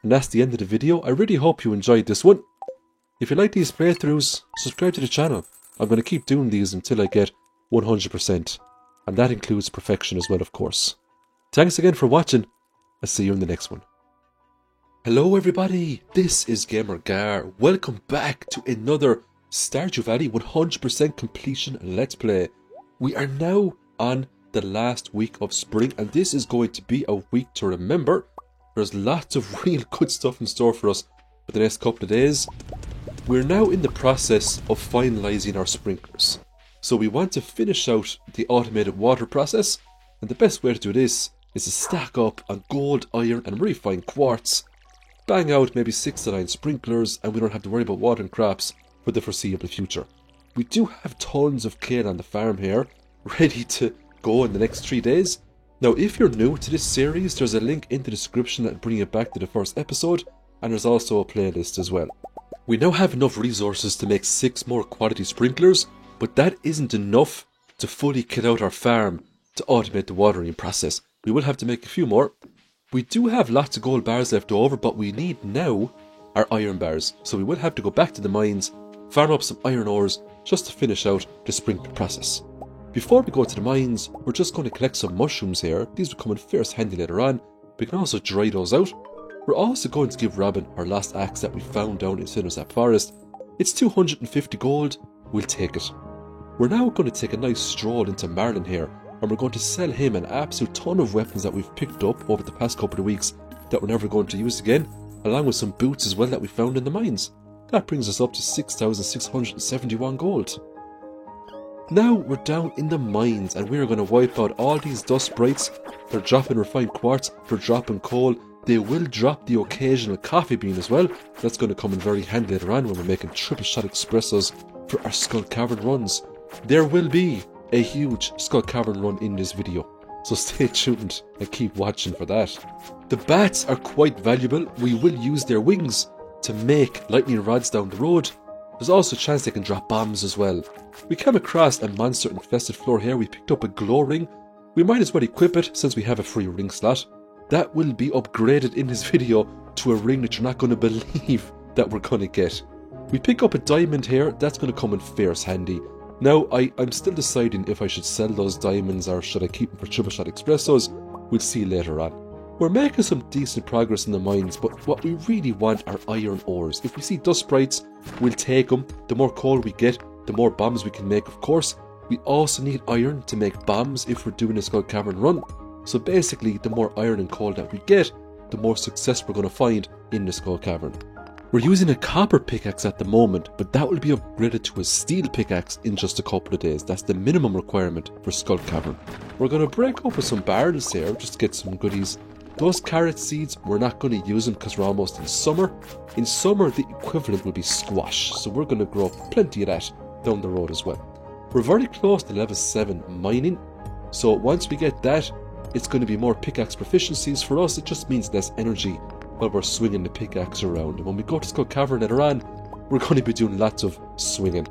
Speaker 2: And that's the end of the video. I really hope you enjoyed this one. If you like these playthroughs, subscribe to the channel. I'm going to keep doing these until I get 100%. And that includes perfection as well, of course. Thanks again for watching. I'll see you in the next one. Hello everybody, this is GamerGar. Welcome back to another Stardew Valley 100% completion Let's Play. We are now on the last week of spring, and this is going to be a week to remember. There's lots of real good stuff in store for us for the next couple of days. We're now in the process of finalising our sprinklers. So we want to finish out the automated water process, and the best way to do this is to stack up on gold, iron and refined quartz, bang out maybe 6 to 9 sprinklers, and we don't have to worry about watering crops for the foreseeable future. We do have tons of kale on the farm here, ready to go in the next 3 days, Now, if you're new to this series, there's a link in the description that will bring you back to the first episode, and there's also a playlist as well. We now have enough resources to make 6 more quality sprinklers, but that isn't enough to fully kit out our farm to automate the watering process. We will have to make a few more. We do have lots of gold bars left over, but we need now our iron bars. So we will have to go back to the mines, farm up some iron ores just to finish out the sprinkler process. Before we go to the mines, we're just going to collect some mushrooms here. These will come in fierce handy later on. We can also dry those out. We're also going to give Robin our last axe that we found down in Cindersap Forest. It's 250 gold, we'll take it. We're now going to take a nice stroll into Marlin here, and we're going to sell him an absolute ton of weapons that we've picked up over the past couple of weeks that we're never going to use again, along with some boots as well that we found in the mines. That brings us up to 6,671 gold. Now we're down in the mines and we're going to wipe out all these dust sprites. They're dropping refined quartz, they're dropping coal, they will drop the occasional coffee bean as well. That's going to come in very handy later on when we're making triple shot espressos for our Skull Cavern runs. There will be a huge Skull Cavern run in this video, so stay tuned and keep watching for that. The bats are quite valuable. We will use their wings to make lightning rods down the road. There's also a chance they can drop bombs as well. We came across a monster infested floor here. We picked up a glow ring. We might as well equip it since we have a free ring slot. That will be upgraded in this video to a ring that you're not going to believe that we're going to get. We pick up a diamond here. That's going to come in fierce handy. Now, I'm still deciding if I should sell those diamonds or should I keep them for triple shot espressos. We'll see later on. We're making some decent progress in the mines, but what we really want are iron ores. If we see dust sprites, we'll take them. The more coal we get, the more bombs we can make, of course. We also need iron to make bombs if we're doing a Skull Cavern run. So basically, the more iron and coal that we get, the more success we're going to find in the Skull Cavern. We're using a copper pickaxe at the moment, but that will be upgraded to a steel pickaxe in just a couple of days. That's the minimum requirement for Skull Cavern. We're going to break open some barrels here just to get some goodies. Those carrot seeds, we're not going to use them because we're almost in summer. In summer, the equivalent will be squash, so we're going to grow plenty of that down the road as well. We're very close to level 7 mining, so once we get that, it's going to be more pickaxe proficiencies for us. It just means less energy while we're swinging the pickaxe around. And when we go to Skull Cavern later on, we're going to be doing lots of swinging.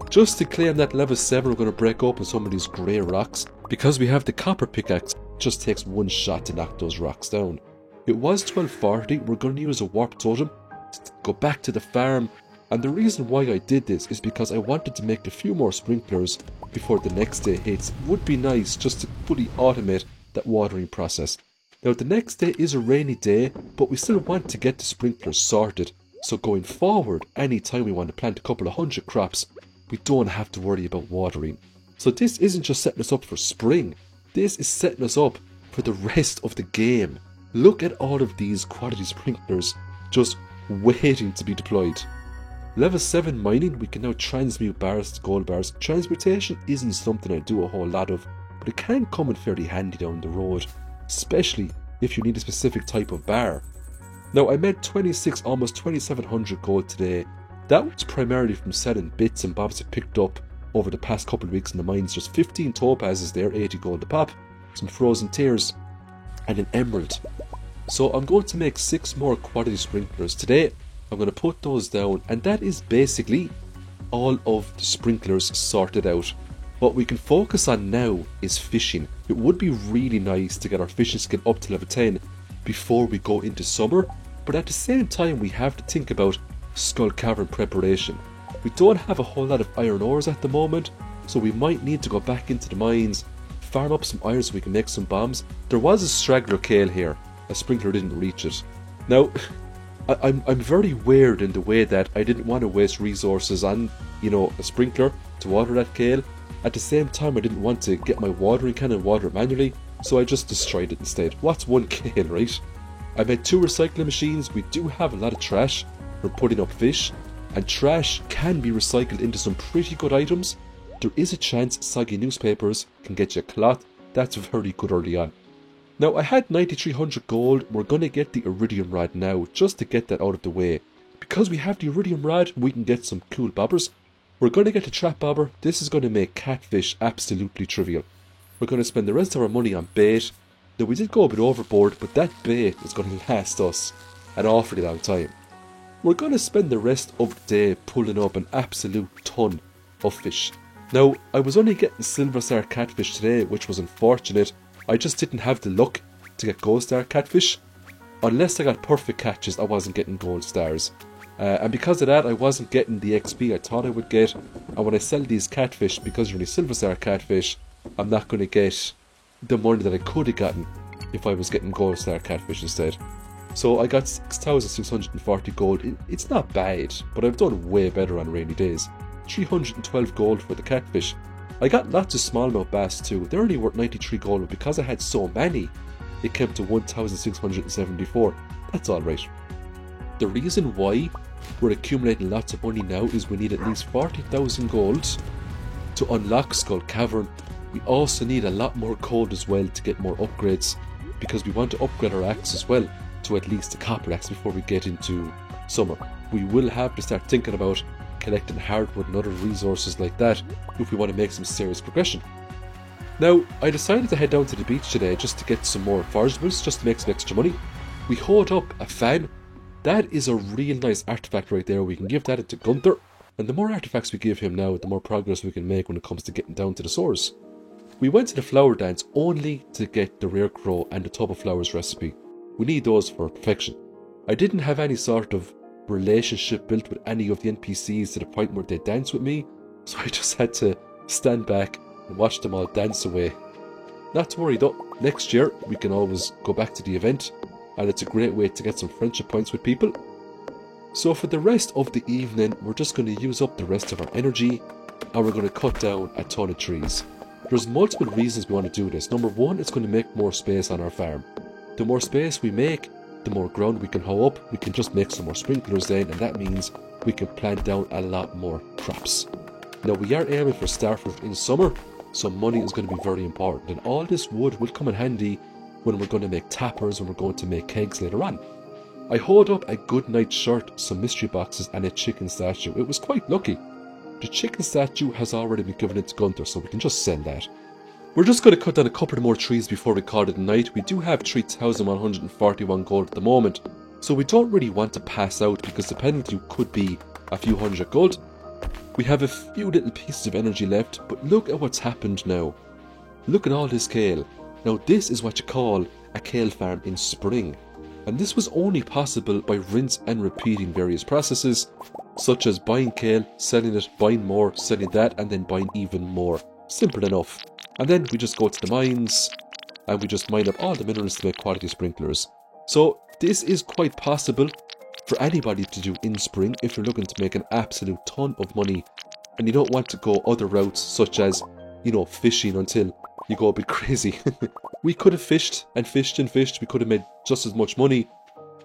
Speaker 2: Just to claim that level 7, we're going to break open some of these grey rocks. Because we have the copper pickaxe, it just takes one shot to knock those rocks down. It was 1240, we're going to use a warp totem to go back to the farm. And the reason why I did this is because I wanted to make a few more sprinklers before the next day hits. It would be nice just to fully automate that watering process. Now the next day is a rainy day, but we still want to get the sprinklers sorted. So going forward, anytime we want to plant a couple of 100 crops, we don't have to worry about watering. So this isn't just setting us up for spring, this is setting us up for the rest of the game. Look at all of these quality sprinklers just waiting to be deployed. Level 7 mining, we can now transmute bars to gold bars. Transmutation isn't something I do a whole lot of, but it can come in fairly handy down the road, especially if you need a specific type of bar. Now I made 26, almost 2700 gold today. That was primarily from selling bits and bobs I picked up over the past couple of weeks in the mines. There's 15 topazes there, 80 gold a pop, some frozen tears, and an emerald. So I'm going to make 6 more quality sprinklers today. I'm going to put those down, and that is basically all of the sprinklers sorted out. What we can focus on now is fishing. It would be really nice to get our fishing skill up to level 10 before we go into summer, but at the same time we have to think about Skull Cavern preparation. We don't have a whole lot of iron ores at the moment, so we might need to go back into the mines, farm up some iron so we can make some bombs. There was a straggler kale here, a sprinkler didn't reach it. Now, I'm very weird in the way that I didn't want to waste resources on, a sprinkler to water that kale. At the same time, I didn't want to get my watering can and water it manually, so I just destroyed it instead. What's one kale, right? I made 2 recycling machines. We do have a lot of trash for putting up fish, and trash can be recycled into some pretty good items. There is a chance soggy newspapers can get you a cloth. That's very good early on. Now I had 9300 gold. We're going to get the iridium rod now, just to get that out of the way. Because we have the iridium rod, we can get some cool bobbers. We're going to get the trap bobber. This is going to make catfish absolutely trivial. We're going to spend the rest of our money on bait, Now we did go a bit overboard, but that bait is going to last us an awfully long time. We're going to spend the rest of the day pulling up an absolute ton of fish. Now, I was only getting silver star catfish today, which was unfortunate. I just didn't have the luck to get gold star catfish. Unless I got perfect catches, I wasn't getting gold stars. And because of that, I wasn't getting the XP I thought I would get. And when I sell these catfish, because you're only silver star catfish, I'm not going to get the money that I could have gotten if I was getting gold star catfish instead. So I got 6,640 gold. It's not bad, but I've done way better on rainy days. 312 gold for the catfish. I got lots of smallmouth bass too. They're only worth 93 gold, but because I had so many, it came to 1,674. That's alright. The reason why we're accumulating lots of money now is we need at least 40,000 gold to unlock Skull Cavern. We also need a lot more gold as well to get more upgrades, because we want to upgrade our axe as well to at least a copper axe before we get into summer. We will have to start thinking about collecting hardwood and other resources like that if we want to make some serious progression. Now, I decided to head down to the beach today just to get some more forageables, just to make some extra money. We hoed up a fan. That is a real nice artifact right there. We can give that to Gunther, and the more artifacts we give him now, the more progress we can make when it comes to getting down to the source. We went to the flower dance only to get the rare crow and the tub of flowers recipe. We need those for perfection. I didn't have any sort of relationship built with any of the NPCs to the point where they dance with me, so I just had to stand back and watch them all dance away. Not to worry though, next year we can always go back to the event, and it's a great way to get some friendship points with people. So for the rest of the evening, we're just going to use up the rest of our energy, and we're going to cut down a ton of trees. There's multiple reasons we want to do this. Number one, it's going to make more space on our farm. The more space we make, the more ground we can hoe up. We can just make some more sprinklers then, and that means we can plant down a lot more crops. Now we are aiming for starfruit in summer, so money is going to be very important, and all this wood will come in handy when we're going to make tappers, when we're going to make kegs later on. I hoed up a good night shirt, some mystery boxes, and a chicken statue. It was quite lucky. The chicken statue has already been given to Gunther, so we can just sell that. We're just going to cut down a couple of more trees before we call it a night. We do have 3,141 gold at the moment, so we don't really want to pass out because the penalty could be a few hundred gold. We have a few little pieces of energy left, but look at what's happened now. Look at all this kale. Now this is what you call a kale farm in spring, and this was only possible by rinse and repeating various processes, such as buying kale, selling it, buying more, selling that, and then buying even more. Simple enough. And then we just go to the mines, and we just mine up all the minerals to make quality sprinklers. So this is quite possible for anybody to do in spring if you're looking to make an absolute ton of money, and you don't want to go other routes such as, fishing until you go a bit crazy. We could have fished and fished and fished, we could have made just as much money,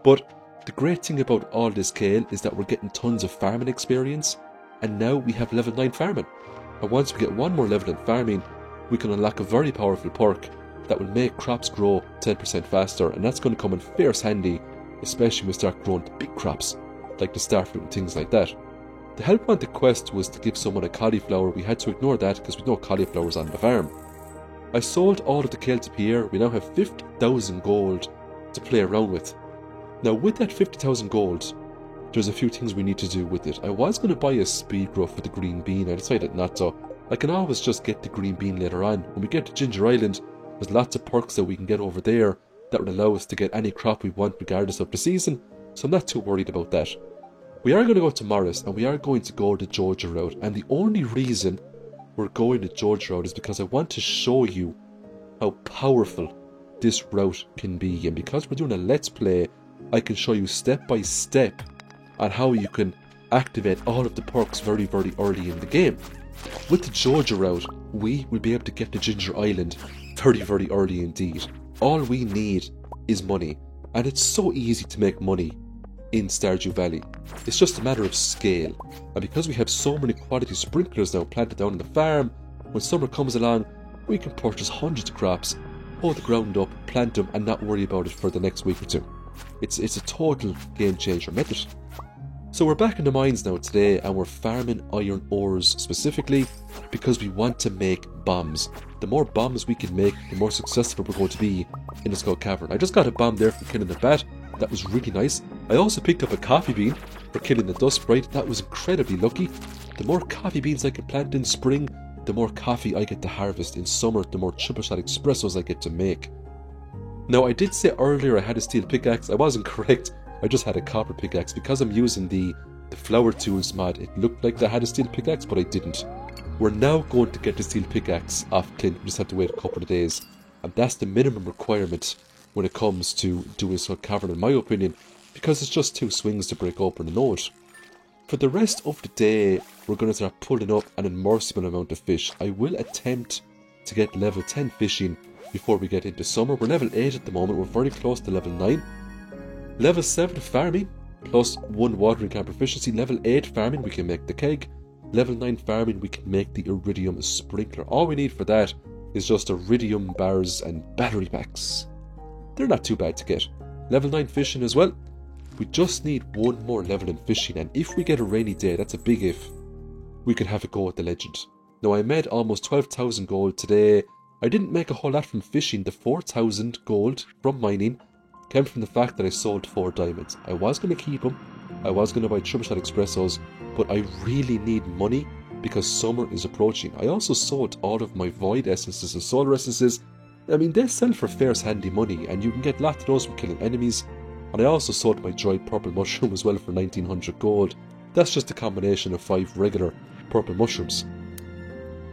Speaker 2: but the great thing about all this kale is that we're getting tons of farming experience, and now we have level 9 farming. And once we get one more level in farming, we can unlock a very powerful perk that will make crops grow 10% faster, and that's going to come in fierce handy, especially when we start growing the big crops, like the starfruit and things like that. The help wanted quest was to give someone a cauliflower. We had to ignore that because we know cauliflowers on the farm. I sold all of the kale to Pierre. We now have 50,000 gold to play around with. Now with that 50,000 gold, there's a few things we need to do with it. I was going to buy a speed growth for the green bean. I decided not to. I can always just get the green bean later on. When we get to Ginger Island, there's lots of perks that we can get over there that would allow us to get any crop we want regardless of the season, so I'm not too worried about that. We are going to go to Morris, and we are going to go the Georgia route, and the only reason we're going the Georgia route is because I want to show you how powerful this route can be, and because we're doing a let's play, I can show you step by step on how you can activate all of the perks very, very early in the game. With the Georgia route, we will be able to get to Ginger Island very, very early indeed. All we need is money, and it's so easy to make money in Stardew Valley. It's just a matter of scale, and because we have so many quality sprinklers now planted down on the farm, when summer comes along, we can purchase hundreds of crops, hoe the ground up, plant them, and not worry about it for the next week or two. It's a total game changer method. So we're back in the mines now today, and we're farming iron ores specifically because we want to make bombs. The more bombs we can make, the more successful we're going to be in the Skull Cavern. I just got a bomb there for killing the bat. That was really nice. I also picked up a coffee bean for killing the dust sprite. That was incredibly lucky. The more coffee beans I can plant in spring, the more coffee I get to harvest in summer, the more triple shot espressos I get to make. Now, I did say earlier I had a steel pickaxe. I wasn't correct. I just had a copper pickaxe. Because I'm using the flower tools mod, it looked like I had a steel pickaxe, but I didn't. We're now going to get the steel pickaxe off Clint. We just have to wait a couple of days. And that's the minimum requirement when it comes to doing Skull Cavern, in my opinion, because it's just 2 swings to break open a node. For the rest of the day, we're going to start pulling up an unmerciful amount of fish. I will attempt to get level 10 fishing before we get into summer. We're level 8 at the moment. We're very close to level 9. Level 7 farming, plus 1 watering can proficiency. Level 8 farming, we can make the keg. Level 9 farming, we can make the iridium sprinkler. All we need for that is just iridium bars and battery packs. They're not too bad to get. Level 9 fishing as well. We just need 1 more level in fishing, and if we get a rainy day, that's a big if, we can have a go at the legend. Now, I made almost 12,000 gold today. I didn't make a whole lot from fishing. The 4,000 gold from mining came from the fact that I sold 4 diamonds. I was going to keep them. I was going to buy triple shot espressos, but I really need money because summer is approaching. I also sold all of my void essences and solar essences. I mean, they sell for fair's handy money, and you can get lots of those from killing enemies. And I also sold my dried purple mushroom as well for 1900 gold. That's just a combination of 5 regular purple mushrooms.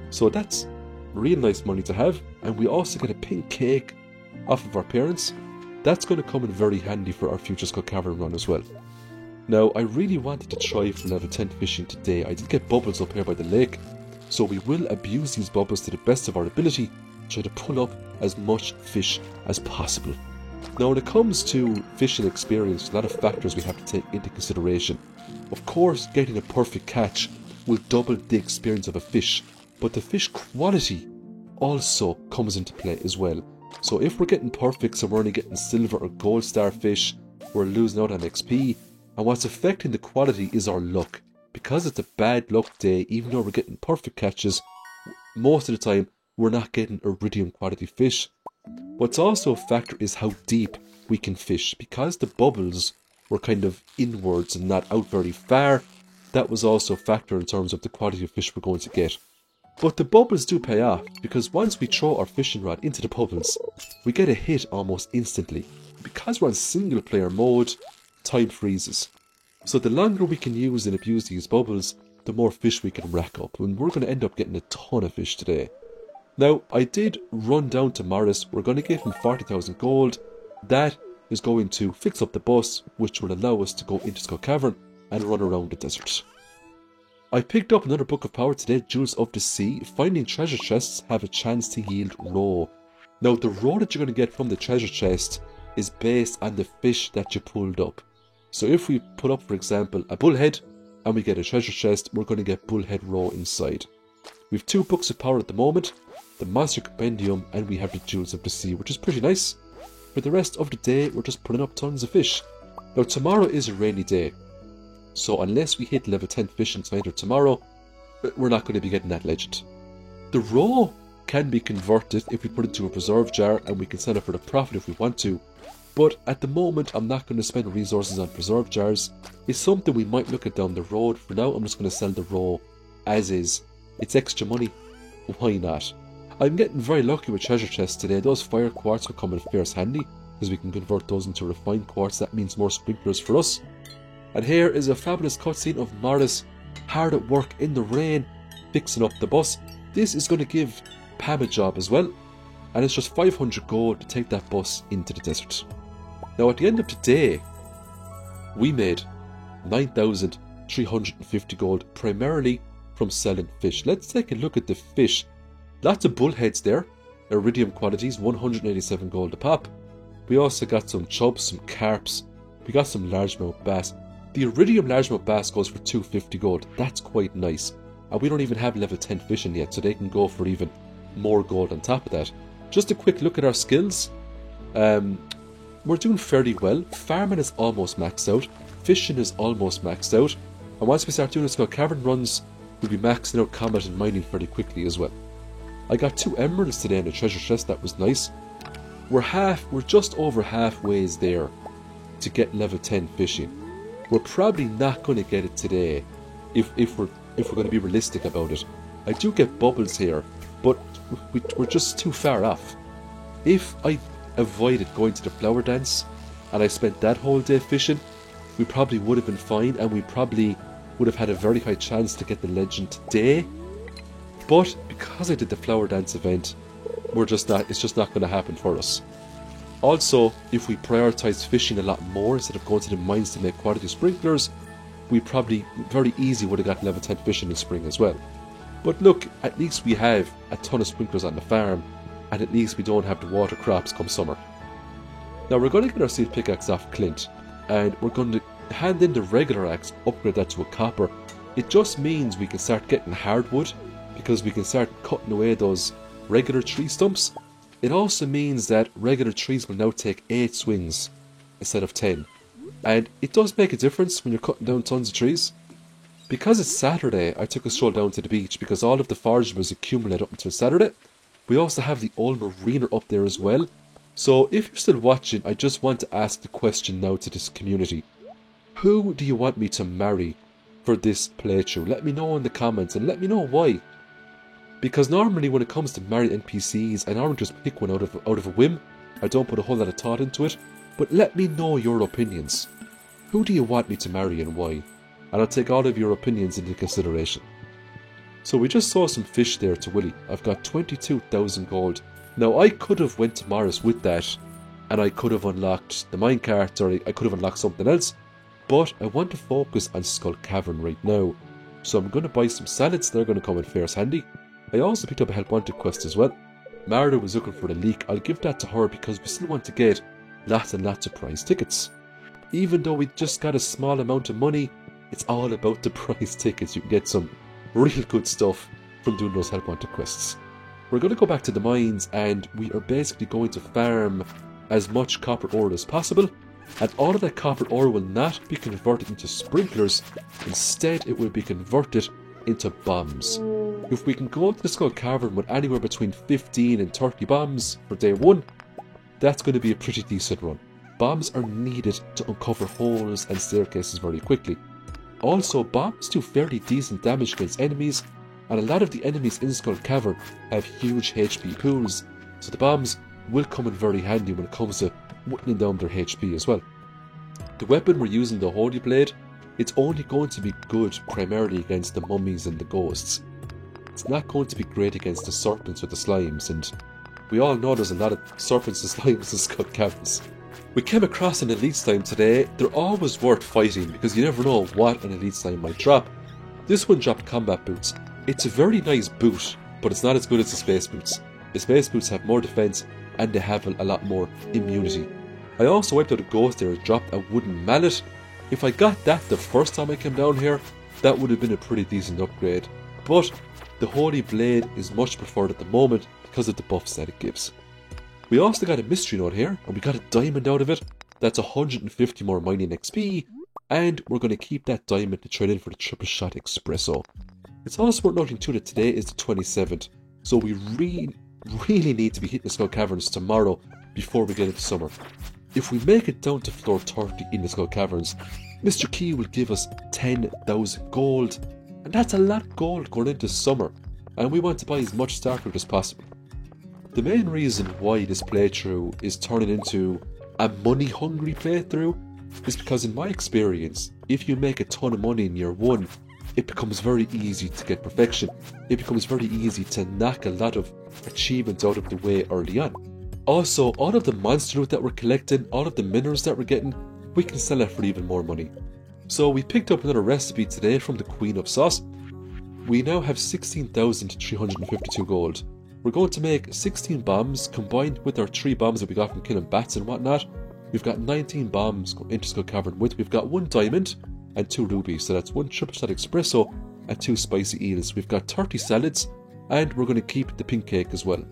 Speaker 2: So that's real nice money to have. And we also get a pink cake off of our parents. That's going to come in very handy for our future Skull Cavern run as well. Now, I really wanted to try for level 10 fishing today. I did get bubbles up here by the lake, so we will abuse these bubbles to the best of our ability, try to pull up as much fish as possible. Now, when it comes to fishing experience, a lot of factors we have to take into consideration. Of course, getting a perfect catch will double the experience of a fish, but the fish quality also comes into play as well. So if we're getting perfects and we're only getting silver or gold star fish, we're losing out on XP, and what's affecting the quality is our luck. Because it's a bad luck day, even though we're getting perfect catches, most of the time we're not getting iridium quality fish. What's also a factor is how deep we can fish. Because the bubbles were kind of inwards and not out very far, that was also a factor in terms of the quality of fish we're going to get. But the bubbles do pay off, because once we throw our fishing rod into the bubbles, we get a hit almost instantly. Because we're on single player mode, time freezes. So the longer we can use and abuse these bubbles, the more fish we can rack up, and we're going to end up getting a ton of fish today. Now, I did run down to Morris. We're going to give him 40,000 gold. That is going to fix up the bus, which will allow us to go into Skull Cavern and run around the desert. I picked up another book of power today, Jewels of the Sea. Finding treasure chests have a chance to yield raw. Now, the raw that you're going to get from the treasure chest is based on the fish that you pulled up. So if we put up, for example, a bullhead and we get a treasure chest, we're going to get bullhead raw inside. We have 2 books of power at the moment, the Monster Compendium, and we have the Jewels of the Sea, which is pretty nice. For the rest of the day, we're just putting up tons of fish. Now, tomorrow is a rainy day, so unless we hit level 10 fishing tonight or tomorrow, we're not going to be getting that legend. The raw can be converted if we put it into a preserve jar, and we can sell it for the profit if we want to. But at the moment, I'm not going to spend resources on preserve jars. It's something we might look at down the road. For now, I'm just going to sell the raw as is. It's extra money. Why not? I'm getting very lucky with treasure chests today. Those fire quartz will come in fierce handy, because we can convert those into refined quartz. That means more sprinklers for us. And here is a fabulous cutscene of Morris hard at work in the rain, fixing up the bus. This is going to give Pam a job as well, and it's just 500 gold to take that bus into the desert. Now, at the end of the day, we made 9,350 gold, primarily from selling fish. Let's take a look at the fish. Lots of bullheads there, iridium quantities, 187 gold a pop. We also got some chubs, some carps, we got some largemouth bass. The iridium largemouth bass goes for 250 gold, that's quite nice. And we don't even have level 10 fishing yet, so they can go for even more gold on top of that. Just a quick look at our skills. We're doing fairly well. Farming is almost maxed out. fishing is almost maxed out, and once we start doing the Skull Cavern runs, we'll be maxing out combat and mining fairly quickly as well. I got 2 emeralds today in the treasure chest, that was nice. We're just over halfway there to get level 10 fishing. We're probably not going to get it today, if we're going to be realistic about it. I do get bubbles here, but we're just too far off. If I avoided going to the flower dance, and I spent that whole day fishing, we probably would have been fine, and we probably would have had a very high chance to get the legend today. But because I did the flower dance event, it's just not going to happen for us. Also, if we prioritized fishing a lot more instead of going to the mines to make quality sprinklers, we probably very easy would have got level 10 fishing in spring as well. But look, at least we have a ton of sprinklers on the farm, and at least we don't have to water crops come summer. Now we're going to get our steel pickaxe off Clint, and we're going to hand in the regular axe, upgrade that to a copper. It just means we can start getting hardwood, because we can start cutting away those regular tree stumps. It also means that regular trees will now take 8 swings instead of 10. And it does make a difference when you're cutting down tons of trees. Because it's Saturday, I took a stroll down to the beach because all of the forageables accumulate up until Saturday. We also have the old marina up there as well. So if you're still watching, I just want to ask the question now to this community. Who do you want me to marry for this playthrough? Let me know in the comments and let me know why. Because normally when it comes to married NPCs, I normally just pick one out of a whim. I don't put a whole lot of thought into it. But let me know your opinions. Who do you want me to marry and why? And I'll take all of your opinions into consideration. So we just saw some fish there to Willie. I've got 22,000 gold. Now I could have went to Morris with that, and I could have unlocked the minecart, or I could have unlocked something else. But I want to focus on Skull Cavern right now. So I'm going to buy some salads, they're going to come in fierce handy. I also picked up a help wanted quest as well. Marta was looking for the leak. I'll give that to her because we still want to get lots and lots of prize tickets. Even though we just got a small amount of money, it's all about the prize tickets. You can get some real good stuff from doing those help wanted quests. We're going to go back to the mines, and we are basically going to farm as much copper ore as possible. And all of that copper ore will not be converted into sprinklers. Instead, it will be converted into bombs. If we can go to the Skull Cavern with anywhere between 15 and 30 bombs for day 1, that's going to be a pretty decent run. Bombs are needed to uncover holes and staircases very quickly. Also, bombs do fairly decent damage against enemies, and a lot of the enemies in Skull Cavern have huge HP pools, so the bombs will come in very handy when it comes to whittling down their HP as well. The weapon we're using, the Holy Blade, it's only going to be good primarily against the mummies and the ghosts. It's not going to be great against the serpents or the slimes, and we all know there's a lot of serpents and slimes in Skull Caverns. We came across an elite slime today. They're always worth fighting because you never know what an elite slime might drop. This one dropped combat boots. It's a very nice boot, but it's not as good as the space boots. The space boots have more defense and they have a lot more immunity. I also wiped out a ghost there and dropped a wooden mallet. If I got that the first time I came down here, that would have been a pretty decent upgrade. But the Holy Blade is much preferred at the moment because of the buffs that it gives. We also got a mystery note here, and we got a diamond out of it. That's 150 more mining XP, and we're going to keep that diamond to trade in for the triple shot espresso. It's also worth noting too that today is the 27th, so we really need to be hitting the Skull Caverns tomorrow before we get into summer. If we make it down to floor 30 in the Skull Caverns, Mr. Key will give us 10,000 gold, and that's a lot of gold going into summer, and we want to buy as much Starcraft as possible. The main reason why this playthrough is turning into a money-hungry playthrough is because in my experience, if you make a ton of money in year 1, it becomes very easy to get perfection. It becomes very easy to knock a lot of achievements out of the way early on. Also, all of the monster loot that we're collecting, all of the minerals that we're getting, we can sell it for even more money. So we picked up another recipe today from the Queen of Sauce. We now have 16,352 gold. We're going to make 16 bombs combined with our 3 bombs that we got from killing bats and whatnot. We've got 19 bombs into Skull Cavern with. We've got 1 diamond and 2 rubies. So that's 1 triple shot espresso and 2 spicy eels. We've got 30 salads, and we're going to keep the pink cake as well.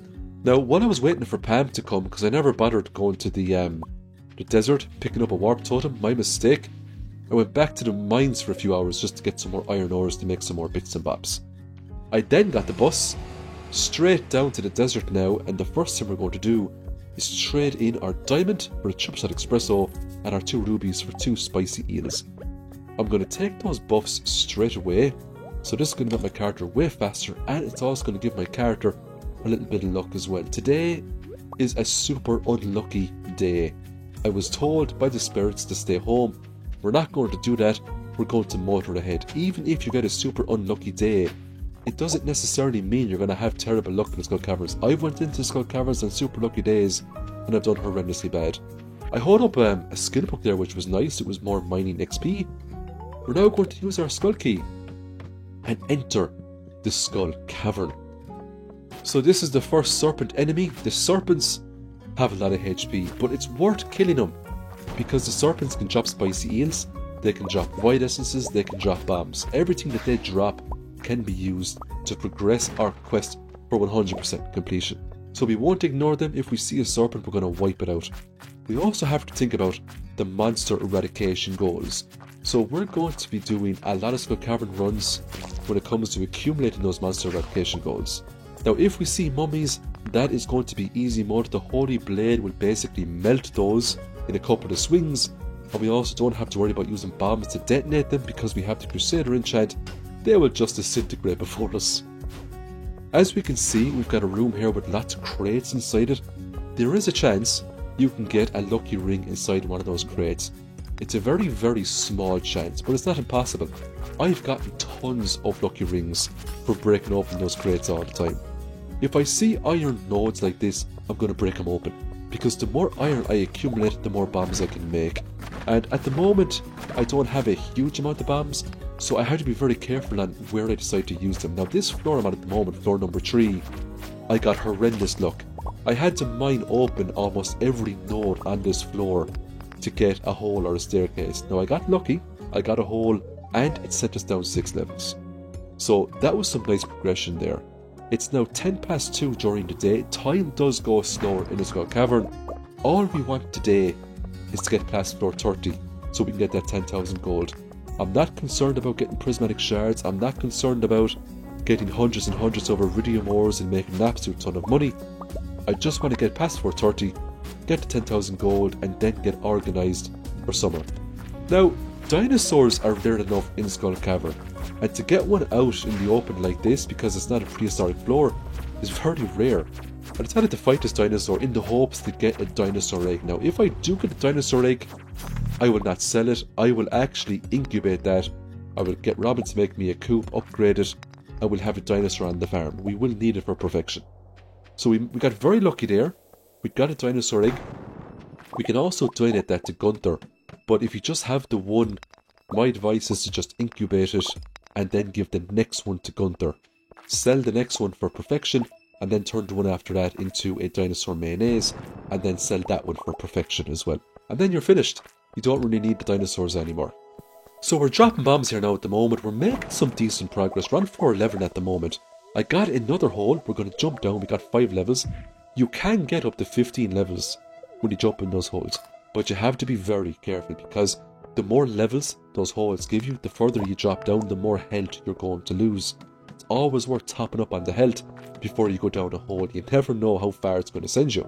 Speaker 2: Now, while I was waiting for Pam to come, because I never bothered going to the desert, picking up a warp totem, my mistake, I went back to the mines for a few hours just to get some more iron ores to make some more bits and bobs. I then got the bus straight down to the desert now, and the first thing we're going to do is trade in our diamond for a triple shot espresso and our 2 rubies for 2 spicy eels. I'm going to take those buffs straight away, so this is going to make my character way faster, and it's also going to give my character a little bit of luck as well. Today is a super unlucky day. I was told by the spirits to stay home. We're not going to do that, we're going to motor ahead. Even if you get a super unlucky day, it doesn't necessarily mean you're going to have terrible luck in the Skull Caverns. I've went into Skull Caverns on super lucky days, and I've done horrendously bad. I hold up a skill book there, which was nice. It was more mining XP. We're now going to use our skull key and enter the Skull Cavern. So this is the first serpent enemy. The serpents have a lot of HP, but it's worth killing them because the serpents can drop spicy eels, they can drop white essences, they can drop bombs. Everything that they drop can be used to progress our quest for 100% completion. So we won't ignore them. If we see a serpent, we're going to wipe it out. We also have to think about the monster eradication goals. So we're going to be doing a lot of Skull Cavern runs when it comes to accumulating those monster eradication goals. Now if we see mummies, that is going to be easy mode. The Holy Blade will basically melt those in a couple of swings, and we also don't have to worry about using bombs to detonate them because we have the Crusader enchant. They will just disintegrate before us. As we can see, we've got a room here with lots of crates inside it. There is a chance you can get a lucky ring inside one of those crates. It's a very, very small chance, but it's not impossible. I've gotten tons of lucky rings for breaking open those crates all the time. If I see iron nodes like this, I'm going to break them open, because the more iron I accumulate, the more bombs I can make. And at the moment, I don't have a huge amount of bombs, so I have to be very careful on where I decide to use them. Now this floor I'm at the moment, floor number 3, I got horrendous luck. I had to mine open almost every node on this floor to get a hole or a staircase. Now I got lucky, I got a hole, and it sent us down 6 levels. So that was some nice progression there. It's now 10 past 2 during the day. Time does go slower in the Skull Cavern. All we want today is to get past floor 30 so we can get that 10,000 gold. I'm not concerned about getting prismatic shards. I'm not concerned about getting hundreds and hundreds of iridium ores and making an absolute ton of money. I just want to get past floor 30, get the 10,000 gold, and then get organised for summer. Now, dinosaurs are rare enough in Skull Cavern, and to get one out in the open like this, because it's not a prehistoric floor, is very rare. I decided to fight this dinosaur in the hopes to get a dinosaur egg. Now, if I do get a dinosaur egg, I will not sell it. I will actually incubate that. I will get Robin to make me a coop, upgrade it, and we'll have a dinosaur on the farm. We will need it for perfection. So we got very lucky there. We got a dinosaur egg. We can also donate that to Gunther, but if you just have the one, my advice is to just incubate it and then give the next one to Gunther. Sell the next one for perfection, and then turn the one after that into a dinosaur mayonnaise, and then sell that one for perfection as well. And then you're finished. You don't really need the dinosaurs anymore. So we're dropping bombs here now at the moment. We're making some decent progress. We're on floor 11 at the moment. I got another hole. We're going to jump down. We got 5 levels. You can get up to 15 levels when you jump in those holes, but you have to be very careful, because the more levels those holes give you, the further you drop down, the more health you're going to lose. It's always worth topping up on the health before you go down a hole. You never know how far it's going to send you.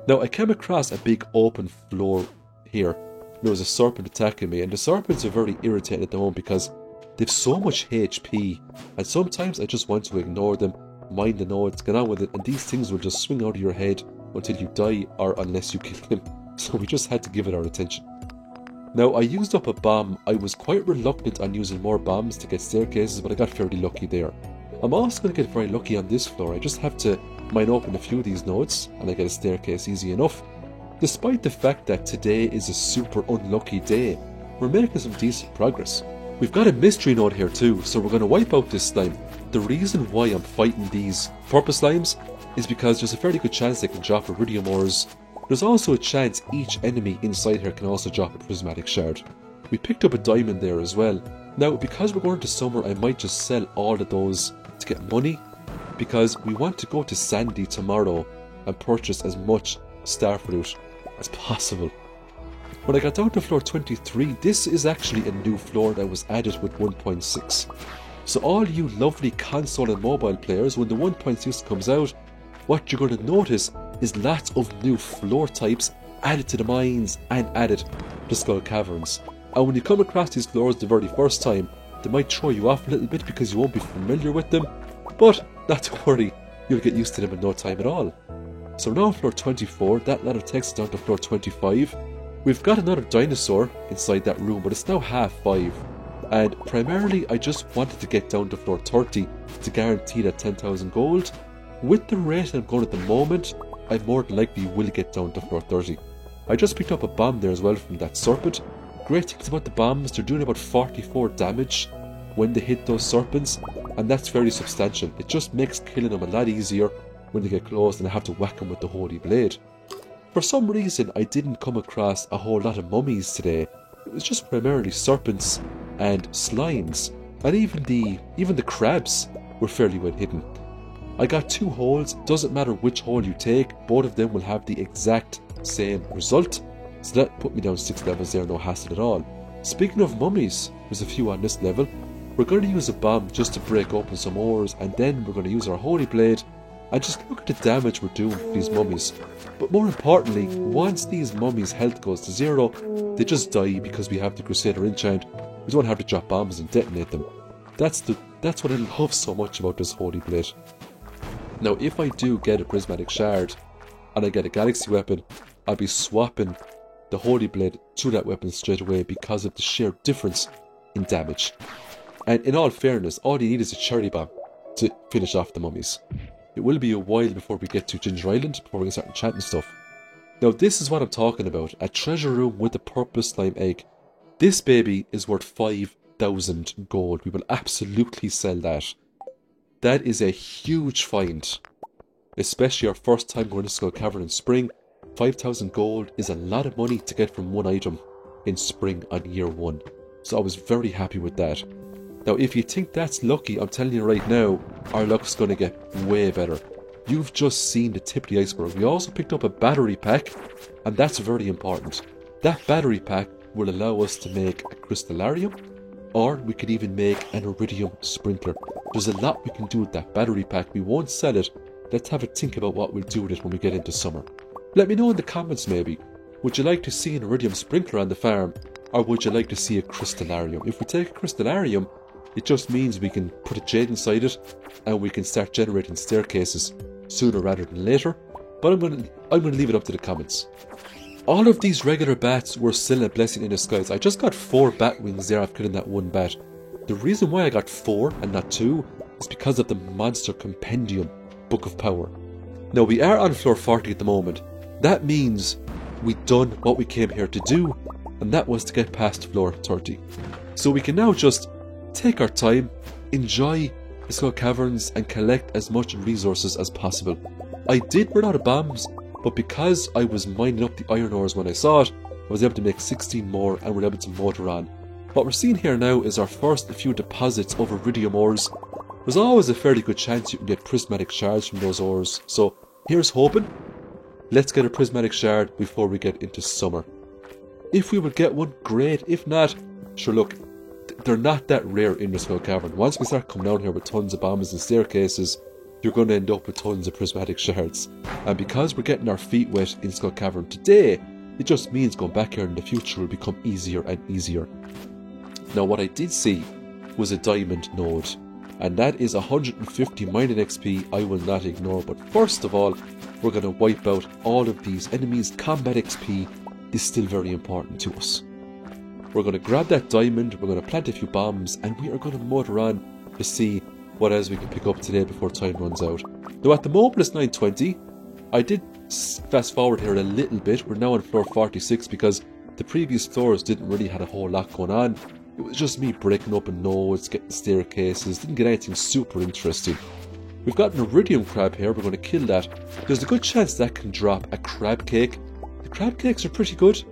Speaker 2: Now I came across a big open floor here. There was a serpent attacking me, and the serpents are very irritated at the moment because they've so much HP, and sometimes I just want to ignore them, mind the nodes, get on with it, and these things will just swing out of your head until you die, or unless you kill them. So we just had to give it our attention. Now I used up a bomb. I was quite reluctant on using more bombs to get staircases, but I got fairly lucky there. I'm also going to get very lucky on this floor. I just have to mine open a few of these nodes and I get a staircase easy enough. Despite the fact that today is a super unlucky day, we're making some decent progress. We've got a mystery node here too, so we're going to wipe out this slime. The reason why I'm fighting these purple slimes is because there's a fairly good chance they can drop iridium ores. There's also a chance each enemy inside here can also drop a prismatic shard. We picked up a diamond there as well. Now, because we're going to summer, I might just sell all of those to get money, because we want to go to Sandy tomorrow and purchase as much starfruit as possible. When I got down to floor 23, this is actually a new floor that was added with 1.6. So all you lovely console and mobile players, when the 1.6 comes out, what you're going to notice is lots of new floor types added to the mines and added to Skull Caverns. And when you come across these floors the very first time, they might throw you off a little bit because you won't be familiar with them, but not to worry, you'll get used to them in no time at all. So now on floor 24, that ladder takes us down to floor 25. We've got another dinosaur inside that room, but it's now half 5. And primarily I just wanted to get down to floor 30 to guarantee that 10,000 gold. With the rate I'm going at the moment, I more than likely will get down to floor 30. I just picked up a bomb there as well from that serpent. Great things about the bombs, they're doing about 44 damage when they hit those serpents, and that's very substantial. It just makes killing them a lot easier when they get close and I have to whack them with the Holy Blade. For some reason I didn't come across a whole lot of mummies today. It was just primarily serpents and slimes, and even the crabs were fairly well hidden. I got 2 holes, doesn't matter which hole you take, both of them will have the exact same result, so that put me down 6 levels there, no hassle at all. Speaking of mummies, there's a few on this level. We're going to use a bomb just to break open some ores, and then we're going to use our Holy Blade and just look at the damage we're doing with these mummies. But more importantly, once these mummies' health goes to 0, they just die because we have the Crusader enchant. We don't have to drop bombs and detonate them. That's what I love so much about this Holy Blade. Now if I do get a Prismatic Shard and I get a Galaxy weapon, I'll be swapping the Holy Blade to that weapon straight away because of the sheer difference in damage. And in all fairness, all you need is a Cherry Bomb to finish off the mummies. It will be a while before we get to Ginger Island, before we can start enchanting stuff. Now this is what I'm talking about, a treasure room with a purple slime egg. This baby is worth 5,000 gold. We will absolutely sell that. That is a huge find, especially our first time going to Skull Cavern in spring. 5,000 gold is a lot of money to get from one item in spring on year 1. So I was very happy with that. Now if you think that's lucky, I'm telling you right now, our luck's going to get way better. You've just seen the tip of the iceberg. We also picked up a battery pack, and that's very important. That battery pack will allow us to make a crystallarium, or we could even make an iridium sprinkler. There's a lot we can do with that battery pack. We won't sell it. Let's have a think about what we'll do with it when we get into summer. Let me know in the comments maybe. Would you like to see an iridium sprinkler on the farm, or would you like to see a crystallarium? If we take a crystallarium, it just means we can put a jade inside it and we can start generating staircases sooner rather than later. But I'm going to leave it up to the comments. All of these regular bats were still a blessing in disguise. I just got 4 bat wings there after killing that one bat. The reason why I got 4 and not 2 is because of the Monster Compendium Book of Power. Now we are on floor 40 at the moment. That means we've done what we came here to do, and that was to get past floor 30. So we can now just take our time, enjoy the Skull Caverns and collect as much resources as possible. I did run out of bombs, but because I was mining up the iron ores when I saw it, I was able to make 16 more and we're able to motor on. What we're seeing here now is our first few deposits of iridium ores. There's always a fairly good chance you can get prismatic shards from those ores, so here's hoping. Let's get a prismatic shard before we get into summer. If we will get one, great. If not, sure, look, they're not that rare in the Skull Cavern. Once we start coming down here with tons of bombs and staircases, you're going to end up with tons of prismatic shards. And because we're getting our feet wet in Skull Cavern today, it just means going back here in the future will become easier and easier. Now what I did see was a diamond node, and that is 150 mining XP I will not ignore. But first of all, we're going to wipe out all of these enemies. Combat XP is still very important to us. We're going to grab that diamond, we're going to plant a few bombs, and we are going to motor on to see what else we can pick up today before time runs out. Now at the moment it's 9:20. I did fast forward here a little bit. We're now on floor 46 because the previous floors didn't really have a whole lot going on. It was just me breaking open nodes, getting staircases, didn't get anything super interesting. We've got an iridium crab here, we're going to kill that. There's a good chance that can drop a crab cake. The crab cakes are pretty good.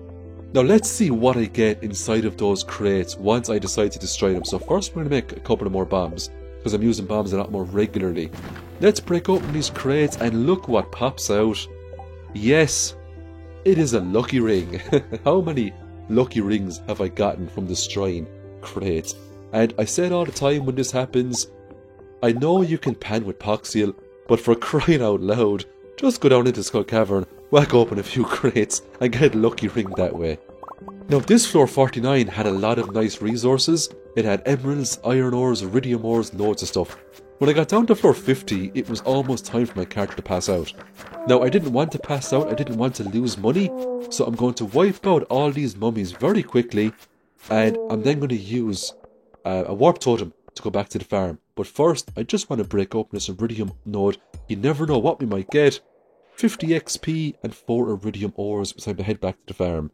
Speaker 2: Now let's see what I get inside of those crates once I decide to destroy them. So first we're going to make a couple of more bombs, because I'm using bombs a lot more regularly. Let's break open these crates and look what pops out. Yes, It is a lucky ring. How many lucky rings have I gotten from destroying crates? And I say it all the time when this happens, I know you can pan with Poxiel, but for crying out loud, just go down into Skull Cavern, whack open a few crates, and get a lucky ring that way. Now this floor 49 had a lot of nice resources. It had emeralds, iron ores, iridium ores, loads of stuff. When I got down to floor 50, it was almost time for my character to pass out. Now I didn't want to pass out, I didn't want to lose money, so I'm going to wipe out all these mummies very quickly, and I'm then going to use a warp totem to go back to the farm. But first, I just want to break open this iridium node. You never know what we might get. 50 XP and 4 iridium ores. It's time to head back to the farm.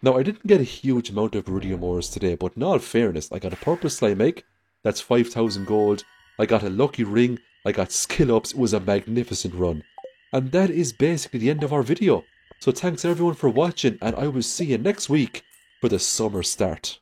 Speaker 2: Now, I didn't get a huge amount of iridium ores today, but in all fairness, I got a purple slime egg. That's 5,000 gold. I got a lucky ring. I got skill ups. It was a magnificent run. And that is basically the end of our video. So thanks everyone for watching, and I will see you next week for the summer start.